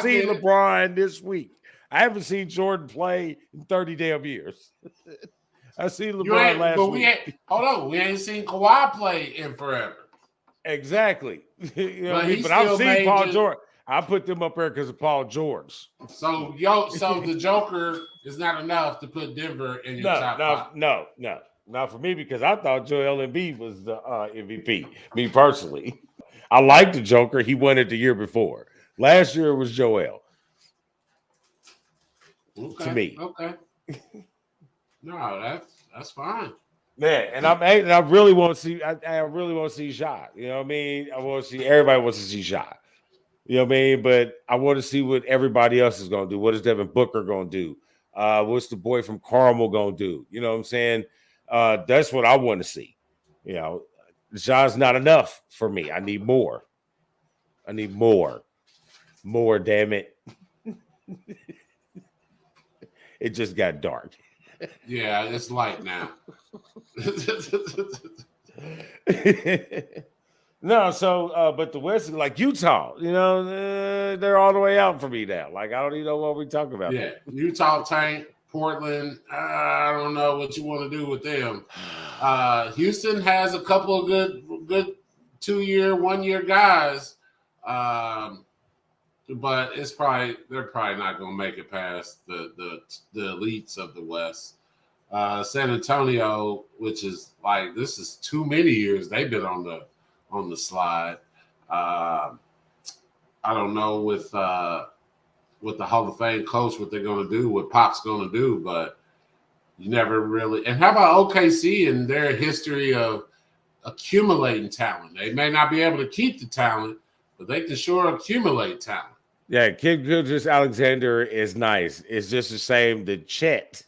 seen LeBron this week. I haven't seen Jordan play in 30 damn years. I seen LeBron last week. Hold on, we ain't seen Kawhi play in forever. Exactly. But I've seen Paul George. I put them up there because of Paul George. So the Joker is not enough to put Denver in your top 5. No, not for me because I thought Joel Embiid was the MVP. Me personally, I like the Joker. He won it the year before. Last year it was Joel. Okay, to me. Okay. No, that's fine. Man, and I really want to see. I really want to see Ja. You know what I mean? I want to see. Everybody wants to see Ja. You know what I mean? But I want to see what everybody else is going to do. What is Devin Booker going to do? What's the boy from Carmel gonna do? You know what I'm saying? That's what I want to see. You know, Ja's not enough for me. I need more. I need more. More, damn it. It just got dark. Yeah, it's light now. No, so but the West is like Utah, you know, they're all the way out for me now. Like I don't even know what we're talking about. Yeah, Utah tank, Portland. I don't know what you want to do with them. Houston has a couple of good 2-year, 1-year guys, but they're probably not going to make it past the elites of the West. San Antonio, which is like this is too many years they've been on the slide. I don't know with the Hall of Fame coach what they're going to do, what Pop's going to do, but you never really. And how about OKC and their history of accumulating talent? They may not be able to keep the talent, but they can sure accumulate talent. Yeah, Kid Gilgeous-Alexander is nice. It's just the same that Chet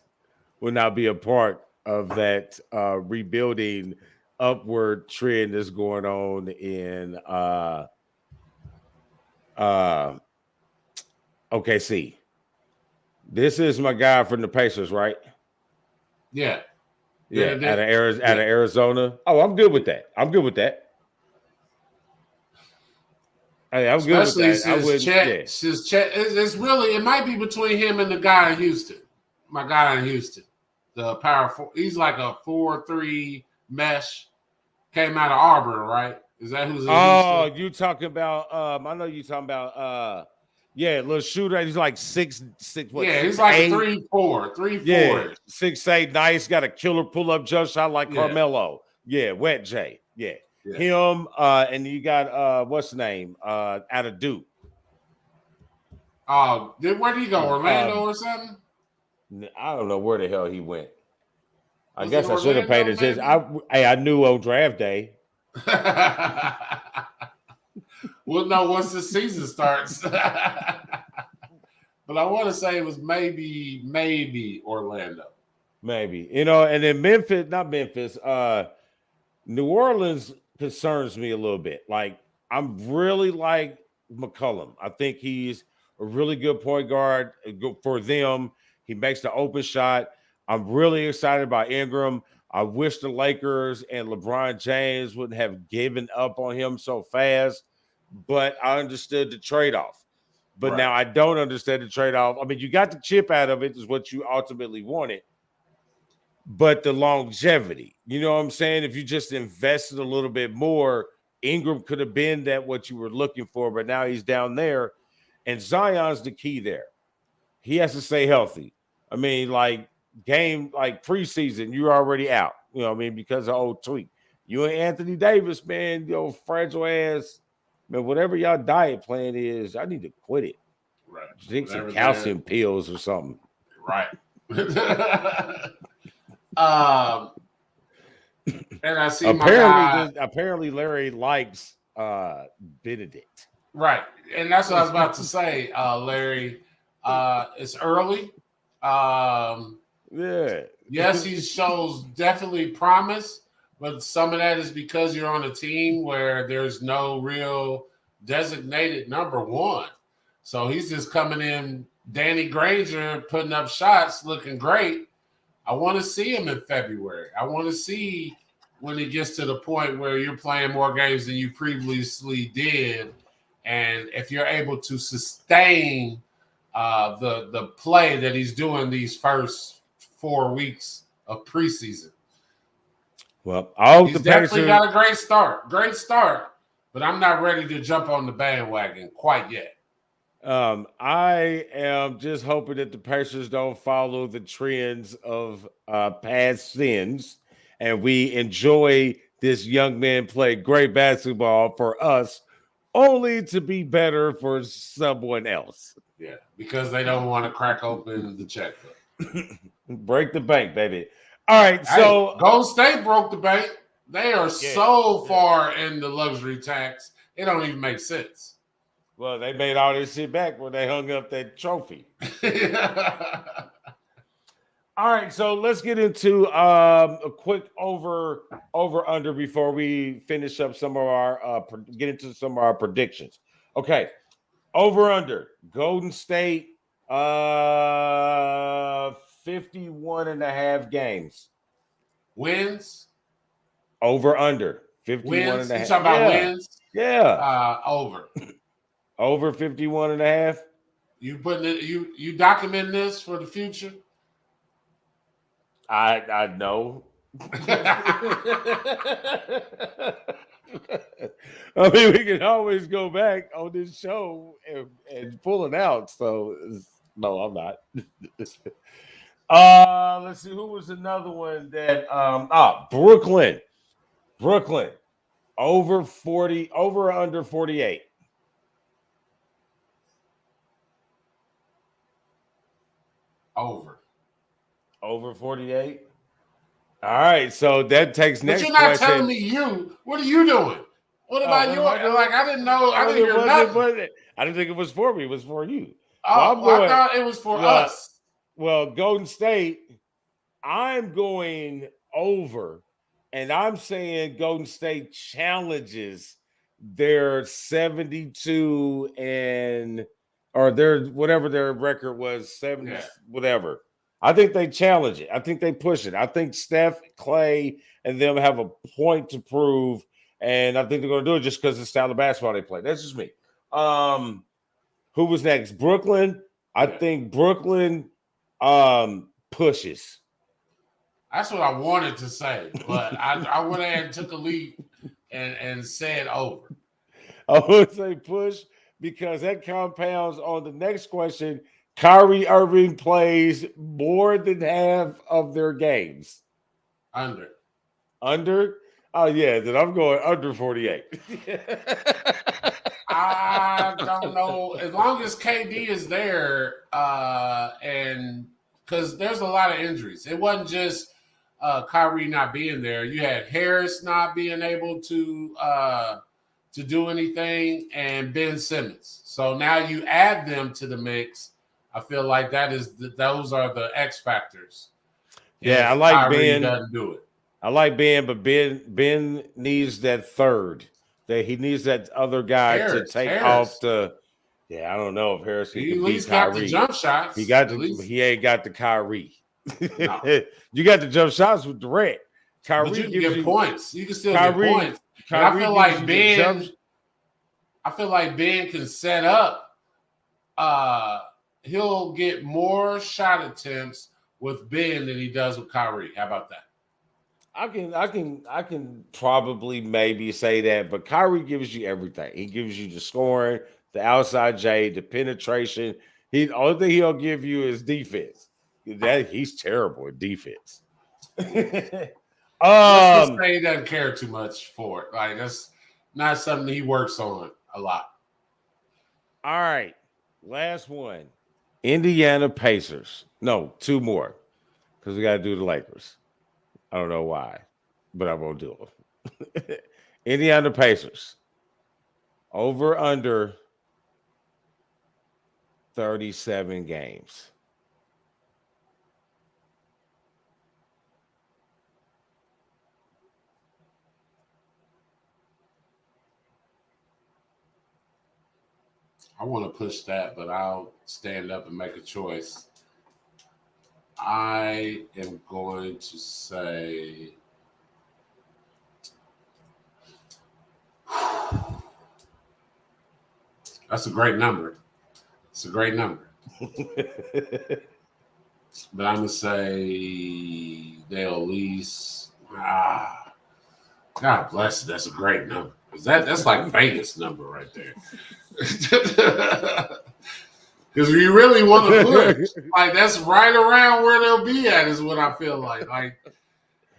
will not be a part of that rebuilding upward trend that's going on in OKC. This is my guy from the Pacers, right? Yeah. Yeah, out of Arizona. Oh, I'm good with that. I'm good with that. Hey, I'm Especially good with that. Since Chet, it's really, it might be between him and the guy in Houston. My guy in Houston. The power four. He's like a 4-3 mesh. Came out of Auburn, right? Is that who's in Houston? You talking about I know you talking about little shooter. He's like 6'6". What? Yeah, he's 6'8"? like 3'4". Yeah, 6'8", nice. Got a killer pull-up jump shot like Carmelo. Yeah, Wet J. Yeah. Him, and you got what's the name? Out of Duke. Oh, where did he go? Orlando or something? I don't know where the hell he went. I Was guess I should have paid attention. I knew on draft day. We'll know once the season starts. But I want to say it was maybe Orlando. Maybe. You know, and then New Orleans concerns me a little bit. Like, I'm really like McCollum. I think he's a really good point guard for them. He makes the open shot. I'm really excited about Ingram. I wish the Lakers and LeBron James wouldn't have given up on him so fast, but I understood the trade-off. But now I don't understand the trade-off. I mean, you got the chip out of it is what you ultimately wanted, but the longevity, you know what I'm saying? If you just invested a little bit more, Ingram could have been that what you were looking for, but now he's down there, and Zion's the key there. He has to stay healthy. I mean, like preseason, you're already out. You know what I mean? Because of old tweak. You and Anthony Davis, man, yo, fragile ass, man, whatever y'all diet plan is, I need to quit it. Right. Drink some calcium pills or something. Right. And I see apparently Larry likes Benedict. Right. And that's what I was about to say, Larry. It's early. Yes, he shows definitely promise, but some of that is because you're on a team where there's no real designated number one. So he's just coming in, Danny Granger, putting up shots, looking great. I want to see him in February. I want to see when it gets to the point where you're playing more games than you previously did. And if you're able to sustain the play that he's doing these first 4 weeks of preseason. Well, he's definitely got a great start, but I'm not ready to jump on the bandwagon quite yet. I am just hoping that the Pacers don't follow the trends of past sins, and we enjoy this young man play great basketball for us, only to be better for someone else. Yeah, because they don't want to crack open the checkbook. Break the bank, baby. All right, so Golden State broke the bank. They are so far in the luxury tax, it don't even make sense. Well, they made all this shit back when they hung up that trophy. All right, so let's get into a quick over under before we finish up some of our get into some of our predictions. Okay, over under Golden State 51 and a half games. Wins. Over under 51 and Wins. a You half. talking about Yeah. wins? Yeah. Over. Over 51 and a half. You putting it? You document this for the future? I know. I mean, we can always go back on this show and pull it out. So no, I'm not. Let's see who was another one that Brooklyn. Brooklyn over 40, over or under 48. Over. Over 48. All right, so that takes But next you're not question. telling me you. What are you doing? What about What you? am I doing? Like I didn't know. I didn't hear nothing. I didn't think it was for me. It was for you. Oh, well, I thought it was for us. Well, Golden State, I'm going over, and I'm saying Golden State challenges their 72 and or their whatever their record was, 70, whatever. I think they challenge it. I think they push it. I think Steph, Clay, and them have a point to prove, and I think they're going to do it just because of the style of basketball they play. That's just me. Who was next? Brooklyn. I think Brooklyn pushes. That's what I wanted to say, but I went ahead and took a leap and said over. I would say push because that compounds on the next question. Kyrie Irving plays more than half of their games. Under. Under? Oh, yeah. Then I'm going under 48. I don't know. As long as KD is there, and because there's a lot of injuries. It wasn't just Kyrie not being there. You had Harris not being able to do anything, and Ben Simmons. So now you add them to the mix. I feel like those are the X factors. Yeah, I like Kyrie Ben. Doesn't do it. I like Ben, but Ben needs that third. That he needs that other guy to take off the. Yeah, I don't know if Harris can beat Kyrie. He at least got the jump shots. He ain't got the Kyrie. No. You got the jump shots with Durant. Kyrie but you can gives get points. You can still get points. I feel like Ben. I feel like Ben can set up. He'll get more shot attempts with Ben than he does with Kyrie. How about that? I can probably maybe say that, but Kyrie gives you everything. He gives you the scoring, the outside J, the penetration. The only thing he'll give you is defense. That he's terrible at defense. Let's just say he doesn't care too much for it. Like that's not something he works on a lot. All right, last one. Indiana Pacers. No, two more because we got to do the Lakers. I don't know why, but I won't do them. Indiana Pacers. Over under 37 games. I want to push that, but I'll stand up and make a choice. I am going to say that's a great number. It's a great number. But I'm going to say they'll at least God bless it. That's a great number. That's like Vegas number right there. Because we really want to push. Like, that's right around where they'll be at is what I feel like. Like,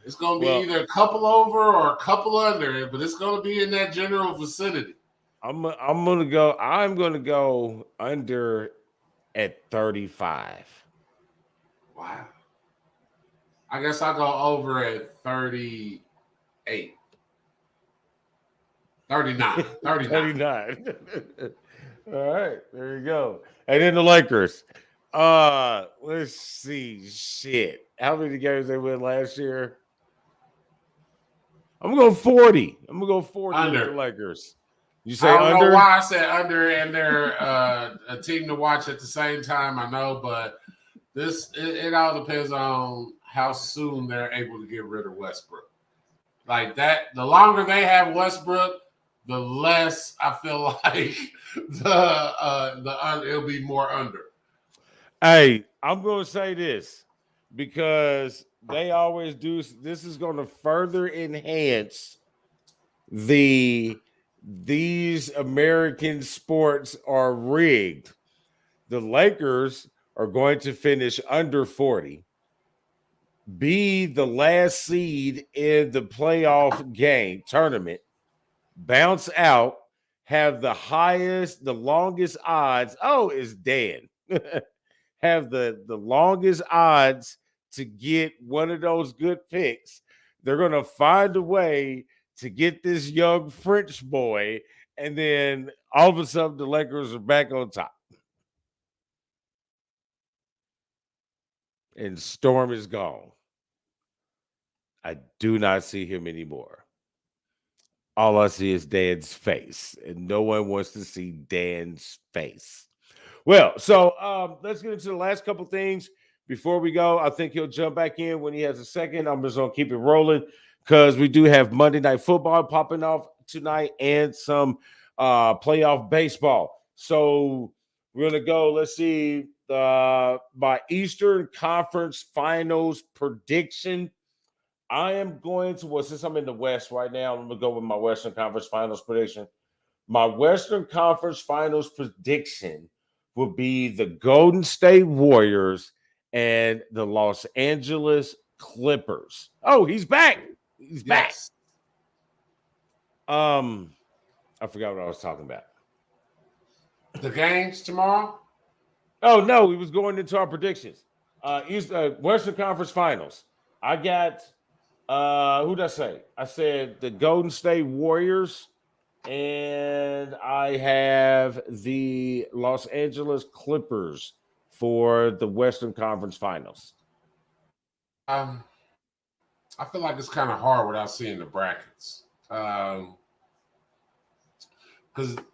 it's going to be either a couple over or a couple under, but it's going to be in that general vicinity. I'm going to go under at 35. Wow. I guess I'll go over at 38. 39. 39. 39. All right, there you go. And then the Lakers. Let's see. Shit. How many games they win last year? I'm gonna go 40. I'm gonna go 40 with the Under. Lakers. You I say don't under? know why I said under, and they're a team to watch at the same time. I know, but it all depends on how soon they're able to get rid of Westbrook. Like that, the longer they have Westbrook, the less I feel like it'll be more under. Hey, I'm gonna say this because they always do. This is going to further enhance these American sports are rigged. The Lakers are going to finish under 40, be the last seed in the playoff game tournament, bounce out, have the longest odds. Oh, it's Dan. Have the longest odds to get one of those good picks. They're going to find a way to get this young French boy, and then all of a sudden the Lakers are back on top. And Storm is gone. I do not see him anymore. All I see is Dan's face, and no one wants to see Dan's face. Well, so let's get into the last couple things before we go. I think he'll jump back in when he has a second. I'm just going to keep it rolling because we do have Monday Night Football popping off tonight and some playoff baseball. So we're going to go, let's see, my Eastern Conference Finals prediction. I am going to, since I'm in the West right now, I'm going to go with my Western Conference Finals prediction. My Western Conference Finals prediction will be the Golden State Warriors and the Los Angeles Clippers. Oh, he's back. He's back. I forgot what I was talking about. The games tomorrow? Oh, no, we was going into our predictions. Western Conference Finals. I got who did I say? I said the Golden State Warriors, and I have the Los Angeles Clippers for the Western Conference Finals. I feel like it's kind of hard without seeing the brackets. Because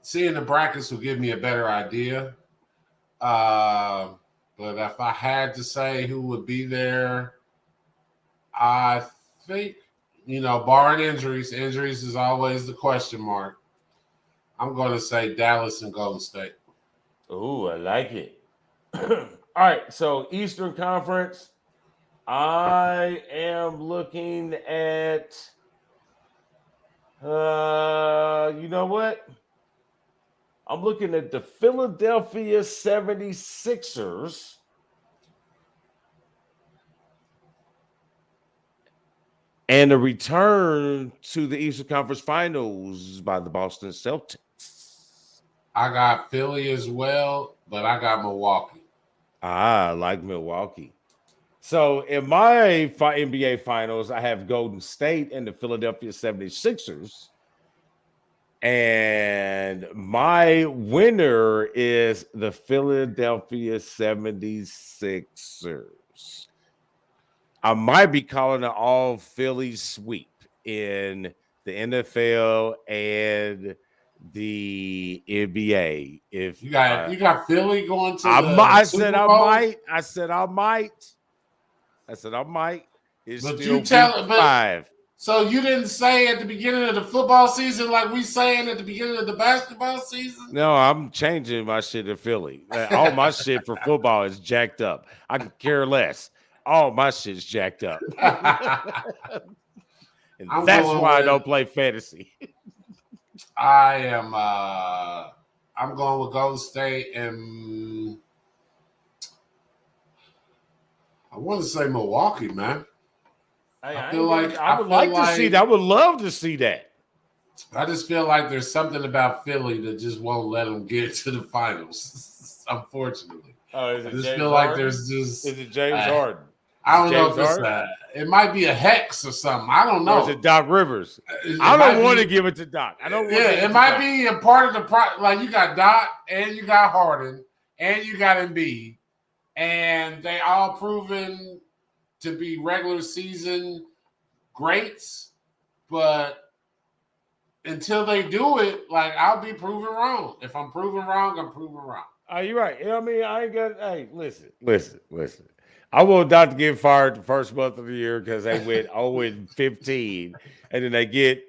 seeing the brackets will give me a better idea. But if I had to say who would be there, I think, barring injuries is always the question mark. I'm going to say Dallas and Golden State. Oh, I like it. All right, so Eastern Conference, I am looking at, you know what? I'm looking at the Philadelphia 76ers. And a return to the Eastern Conference Finals by the Boston Celtics. I got Philly as well, but I got Milwaukee. I like Milwaukee. So in my NBA Finals, I have Golden State and the Philadelphia 76ers. And my winner is the Philadelphia 76ers. I might be calling an all Philly sweep in the NFL and the NBA. If you got Philly going to I Super said Bowl? I said I might. It's but still you tell week 5. So you didn't say at the beginning of the football season like we saying at the beginning of the basketball season? No, I'm changing my shit to Philly. All my shit for football is jacked up. I can care less. All my shit's jacked up. And that's why I don't play fantasy. I'm going with Golden State, and I want to say Milwaukee, man. I would like to see that. I would love to see that. I just feel like there's something about Philly that just won't let them get to the finals, unfortunately. Oh, is it I just James feel Harden? like there's just... Is it James Harden? I don't know if it's it might be a hex or something. I don't know. Or is it Doc Rivers? I don't want to give it to Doc. I don't want to. It might be a part of the like you got Doc and you got Harden and you got Embiid. and they all proven to be regular season greats, but until they do it, like I'll be proven wrong. If I'm proven wrong, I'm proven wrong. You're right. You know what I mean? I ain't got. Hey, listen. I want not to get fired the first month of the year because they went 0-15, and then they get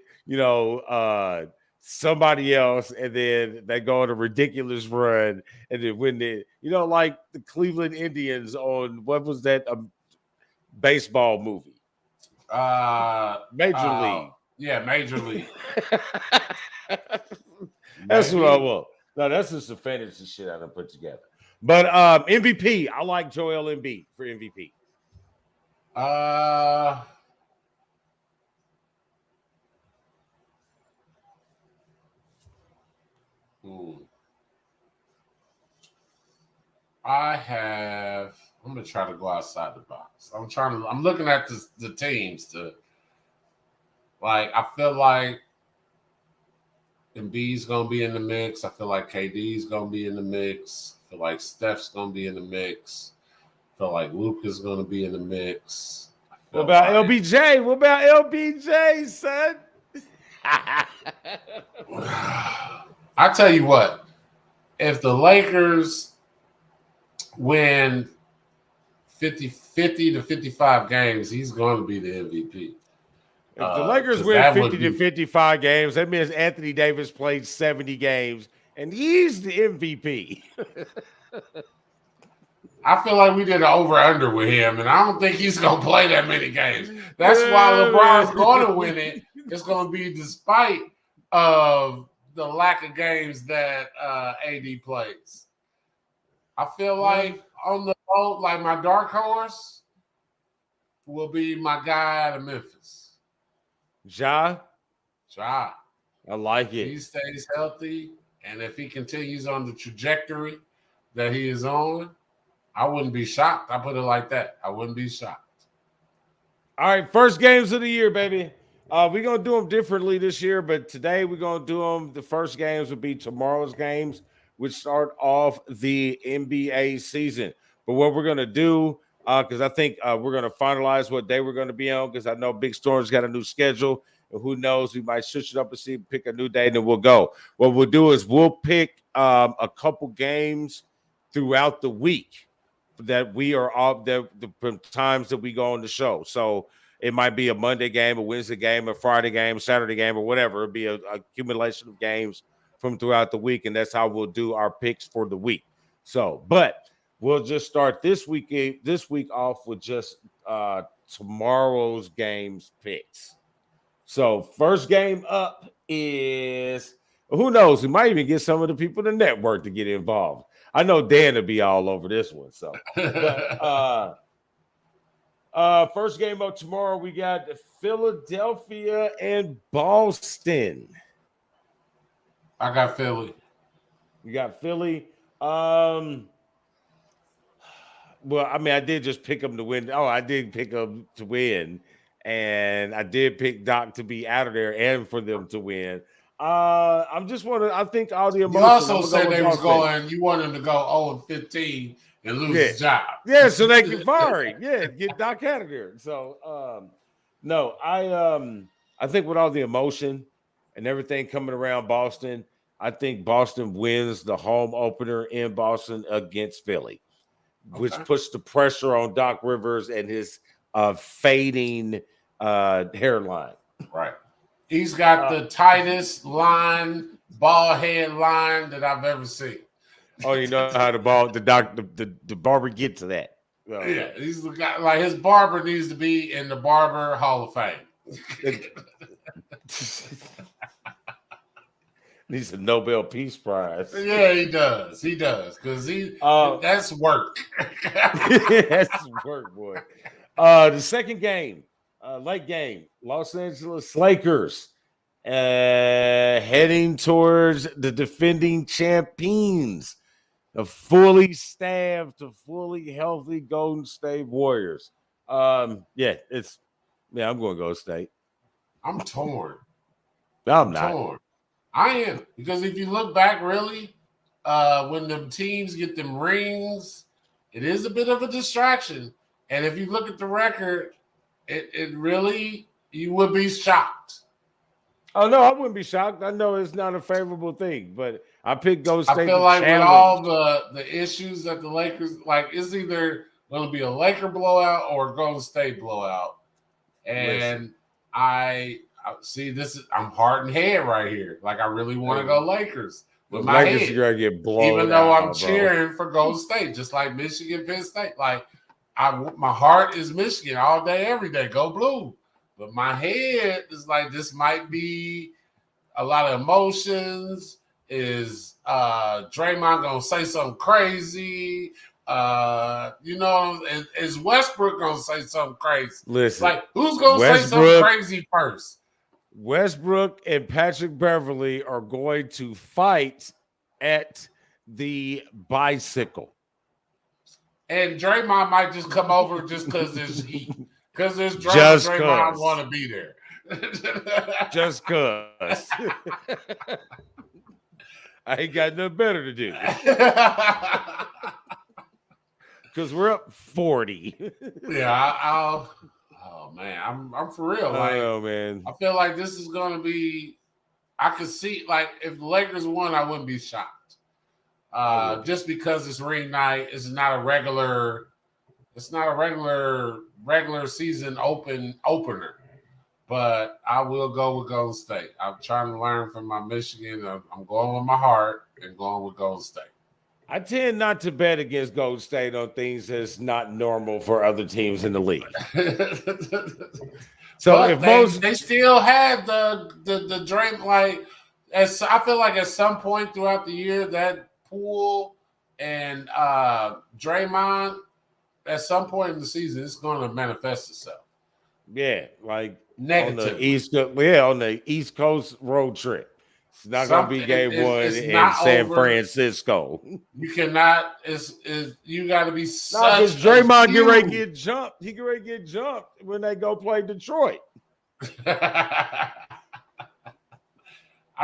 somebody else, and then they go on a ridiculous run, and then when they like the Cleveland Indians on what was that baseball movie? Major League. Yeah, Major League. That's what I want. No, that's just the fantasy shit I done put together. But MVP, I like Joel Embiid for MVP. I'm gonna try to go outside the box. I'm looking at the teams to I feel like Embiid's gonna be in the mix. I feel like KD's gonna be in the mix. I feel like Steph's gonna be in the mix. I feel like Luka's gonna be in the mix. What about LBJ? What about LBJ, son? I tell you what, if the Lakers win 50 to 55 games, he's going to be the MVP. If the Lakers win 50 to 55 games, that means Anthony Davis played 70 games, and he's the MVP. I feel like we did an over-under with him, and I don't think he's going to play that many games. That's why LeBron's going to win it. It's going to be despite of the lack of games that AD plays. I feel like on the boat, like my dark horse will be my guy out of Memphis. Ja. I like it. He stays healthy, and if he continues on the trajectory that he is on, I wouldn't be shocked. I put it like that. I wouldn't be shocked. All right, first games of the year, baby. We're going to do them differently this year, but today we're going to do them. The first games will be tomorrow's games, which start off the NBA season. But what we're going to do, because I think we're going to finalize what day we're going to be on, because I know Big Storm's got a new schedule. And who knows, we might switch it up and pick a new day, and then we'll go. What we'll do is we'll pick a couple games throughout the week that we are off the times that we go on the show. So it might be a Monday game, a Wednesday game, a Friday game, Saturday game, or whatever. It'll be a accumulation of games from throughout the week, and that's how we'll do our picks for the week. So, but we'll just start this week off with just tomorrow's games picks. So, first game up is, who knows? We might even get some of the people in the network to get involved. I know Dan will be all over this one. So, but first game up tomorrow, we got Philadelphia and Boston. I got Philly. You got Philly. Well, I mean, I did just pick them to win. Oh, I did pick them to win, and I did pick Doc to be out of there and for them to win. I'm just wondering. I think all the emotion. You also said they was going. You wanted them to go 0-15 and lose his job. Yeah, so they can fire him. Yeah, get Doc out of there. So, no, I think with all the emotion and everything coming around Boston, I think Boston wins the home opener in Boston against Philly, which puts the pressure on Doc Rivers and his fading hairline. Right. He's got the tightest ball head line that I've ever seen. Oh, you know how the barber get to that. Yeah, he's the guy. Like his barber needs to be in the Barber Hall of Fame. Needs a Nobel Peace Prize. Yeah, he does. He does because that's work. That's work, boy. The second game. Late game, Los Angeles Lakers heading towards the defending champions, the fully staffed, the fully healthy Golden State Warriors. I'm going to go State. I'm torn. I'm not. Torn. I am, because if you look back, really, when the teams get them rings, It is a bit of a distraction. And if you look at the record, it really, you would be shocked. Oh no, I wouldn't be shocked. I know it's not a favorable thing, but I picked Golden State. I feel to like challenge. with all the issues that the Lakers, like, it's either going to be a Laker blowout or a Golden State blowout. And I see this is, I'm heart and head right here. Like, I really want to go Lakers with my Lakers head, are gonna get blown even though out, I'm cheering for Golden State, just like Michigan, Penn State. Like, my heart is Michigan all day, every day. Go blue. But my head is like, this might be a lot of emotions. Is Draymond gonna say something crazy? Is Westbrook gonna say something crazy? Listen, like, who's gonna say something crazy first? Westbrook and Patrick Beverly are going to fight at the bicycle. And Draymond might just come over just because there's heat. Because there's drama, Draymond want to be there. Just because. I ain't got nothing better to do. Because we're up 40. Yeah, oh man, I'm for real. Like, oh man, I feel like this is gonna be. I could see, like, if the Lakers won, I wouldn't be shocked. Just because it's ring night, it's not a regular season opener. But I will go with Golden State. I'm trying to learn from my Michigan. I'm going with my heart and going with Golden State. I tend not to bet against Golden State on things that's not normal for other teams in the league. So but if they still had the dream, like, as I feel like at some point throughout the year that Poole and Draymond, at some point in the season, it's going to manifest itself. Yeah, like negative. On the East Coast road trip. It's not going to be game one in San Francisco. You cannot. You got to be such. Because Draymond get ready to get jumped. He get ready to get jumped when they go play Detroit. I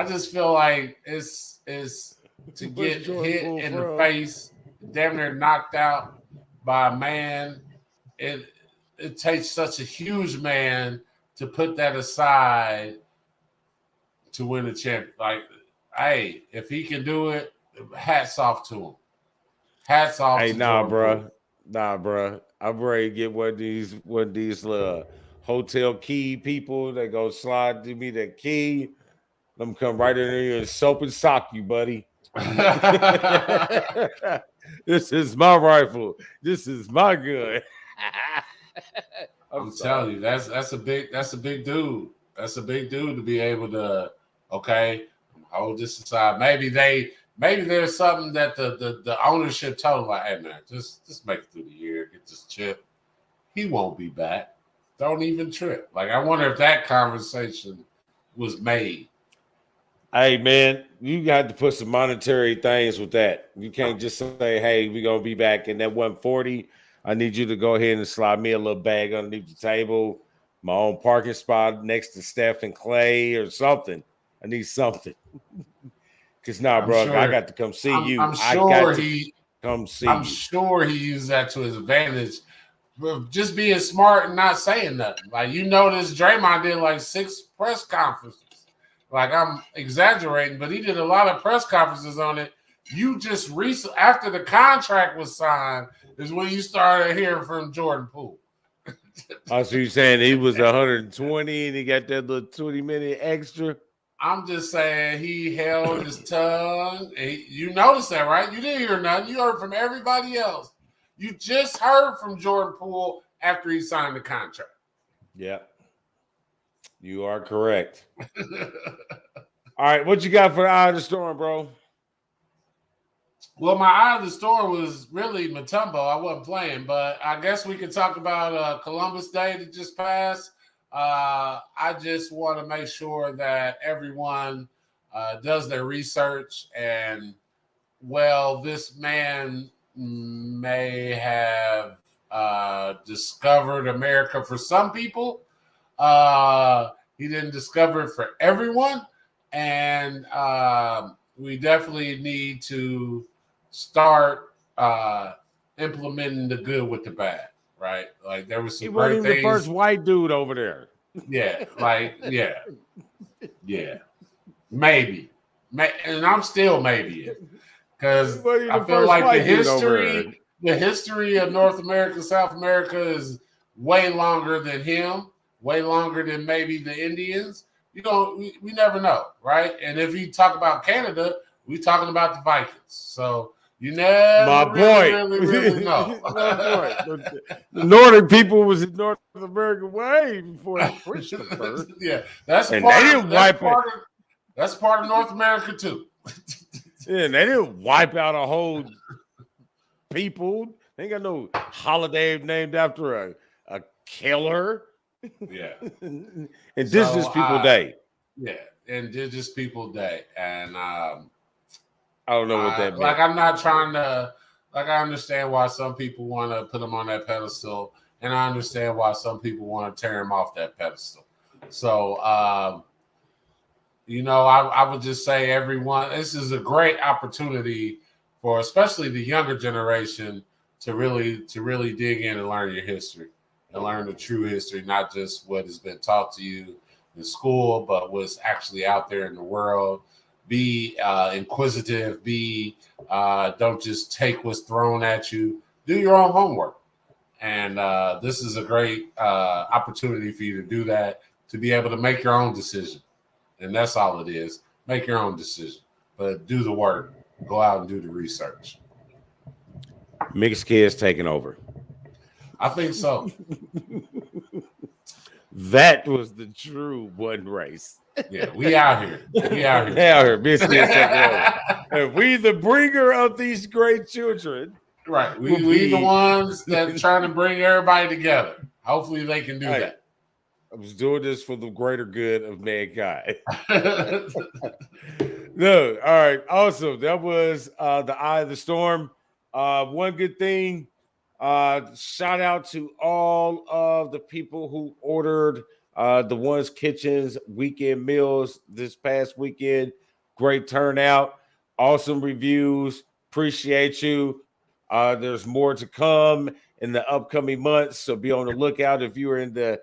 just feel like it's to get hit in the face, damn near knocked out by a man. It takes such a huge man to put that aside to win a champion. Like, hey, if he can do it, hats off to him. Hats off. Hey, bro. I'm ready to get one of these hotel key people that go slide to me that key. Let them come right in there and soap and sock you, buddy. This is my rifle. This is my gun. I'm telling you, that's a big dude. That's a big dude to be able to, okay, hold this aside. Maybe there's something that the ownership told him, like, hey man, just make it through the year, get this chip. He won't be back. Don't even trip. Like, I wonder if that conversation was made. Hey man, you got to put some monetary things with that. You can't just say, hey, we're gonna be back in that 140. I need you to go ahead and slide me a little bag underneath the table, my own parking spot next to Steph and Clay or something. I need something. Because I got to come see you. I'm sure he used that to his advantage. Just being smart and not saying nothing. Like, you notice Draymond did like 6 press conferences. Like, I'm exaggerating, but he did a lot of press conferences on it. You just recently, after the contract was signed, is when you started hearing from Jordan Poole. Oh, so you're saying he was 120 and he got that little 20-minute extra? I'm just saying he held his tongue. You noticed that, right? You didn't hear nothing. You heard from everybody else. You just heard from Jordan Poole after he signed the contract. Yep. You are correct. All right, what you got for the Eye of the Storm, bro? Well, my Eye of the Storm was really Mutombo. I wasn't playing, but I guess we could talk about Columbus Day that just passed. I just want to make sure that everyone does their research. And, well, this man may have discovered America for some people. He didn't discover it for everyone. And we definitely need to start implementing the good with the bad, right? Like there was He some wasn't great even the first things. white dude over there. Yeah, maybe, and I'm still maybe because He wasn't even I the feel first like white dude over the history of North America, South America is way longer than him, way longer than maybe the Indians. You know, we never know, right? And if you talk about Canada, we're talking about the Vikings. So you My never boy. really know. My boy. The Northern people was in North America way before the friendship occurred. Yeah, that's And they part didn't of wipe it. that's part of North America too. Yeah, they didn't wipe out a whole people. They ain't got no holiday named after a killer. Yeah. Indigenous People Day. Yeah, Indigenous People Day, and I don't know what that meant. I'm not trying to. Like, I understand why some people want to put them on that pedestal, and I understand why some people want to tear them off that pedestal. So, you know, I would just say, everyone, this is a great opportunity for especially the younger generation to really dig in and learn your history and learn the true history, not just what has been taught to you in school, but what's actually out there in the world. Be inquisitive. Don't just take what's thrown at you. Do your own homework. And this is a great opportunity for you to do that, to be able to make your own decision. And that's all it is. Make your own decision, but do the work. Go out and do the research. Mixed kids taking over. I think so. That was the true one race. Yeah, we out here. We out here. They out here. Mixed kids taking over. And we the bringer of these great children. Right. We the ones that trying to bring everybody together. Hopefully they can do that. I was doing this for the greater good of mankind. No, all right. Also, that was the Eye of the Storm. One good thing. Shout out to all of the people who ordered the One's Kitchens weekend meals this past weekend. Great turnout, awesome reviews. Appreciate you. There's more to come in the upcoming months, so be on the lookout if you are in the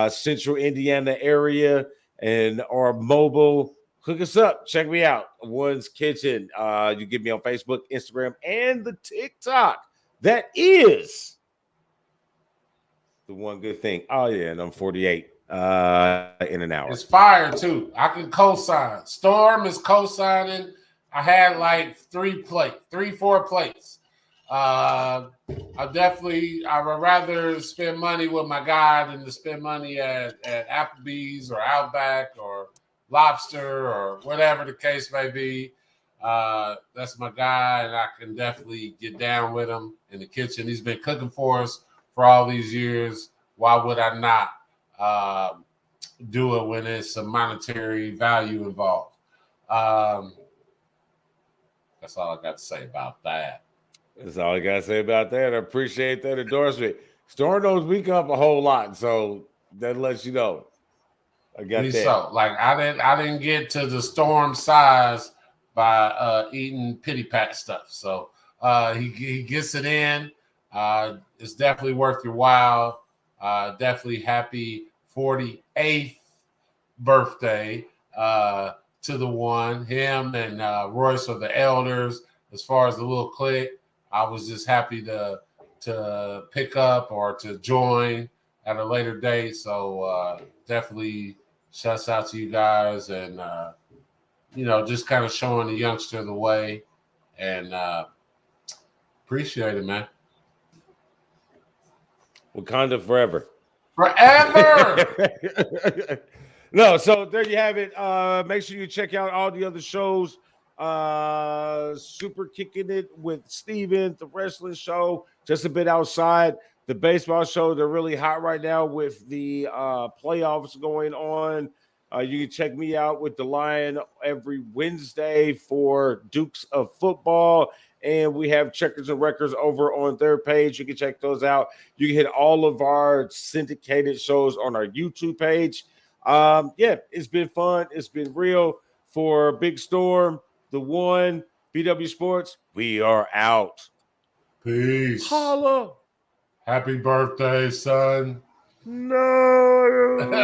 Central Indiana area and are mobile. Hook us up. Check me out. One's Kitchen. You get me on Facebook, Instagram, and the TikTok. That is the one good thing. Oh, yeah, and I'm 48 in an hour. It's fire, too. I can co-sign. Storm is co-signing. I had like 4 plates. I would rather spend money with my guy than to spend money at Applebee's or Outback or Lobster or whatever the case may be. That's my guy, and I can definitely get down with him in the kitchen. He's been cooking for us for all these years. Why would I not do it when there's some monetary value involved? That's all I got to say about that. That's all I got to say about that. I appreciate that endorsement. Storm knows we come up a whole lot, so that lets you know. I got that. So, like, I didn't get to the Storm size by eating pity pat stuff. So he gets it in. It's definitely worth your while. Definitely happy 48th birthday to the one. Him and Royce are the elders. As far as the little clique, I was just happy to pick up or to join at a later date. So definitely shouts out to you guys, and just kind of showing the youngster the way, and appreciate it, man. Wakanda forever. Forever. No, so there you have it. Make sure you check out all the other shows. Super Kicking It with Steven, the wrestling show, just a bit outside. The baseball show, they're really hot right now with the playoffs going on. You can check me out with the Lion every Wednesday for Dukes of Football. And we have Checkers and Records over on their page. You can check those out. You can hit all of our syndicated shows on our YouTube page. It's been fun. It's been real. For Big Storm, TheOne, BW Sports, we are out. Peace. Holla. Happy birthday, son. No.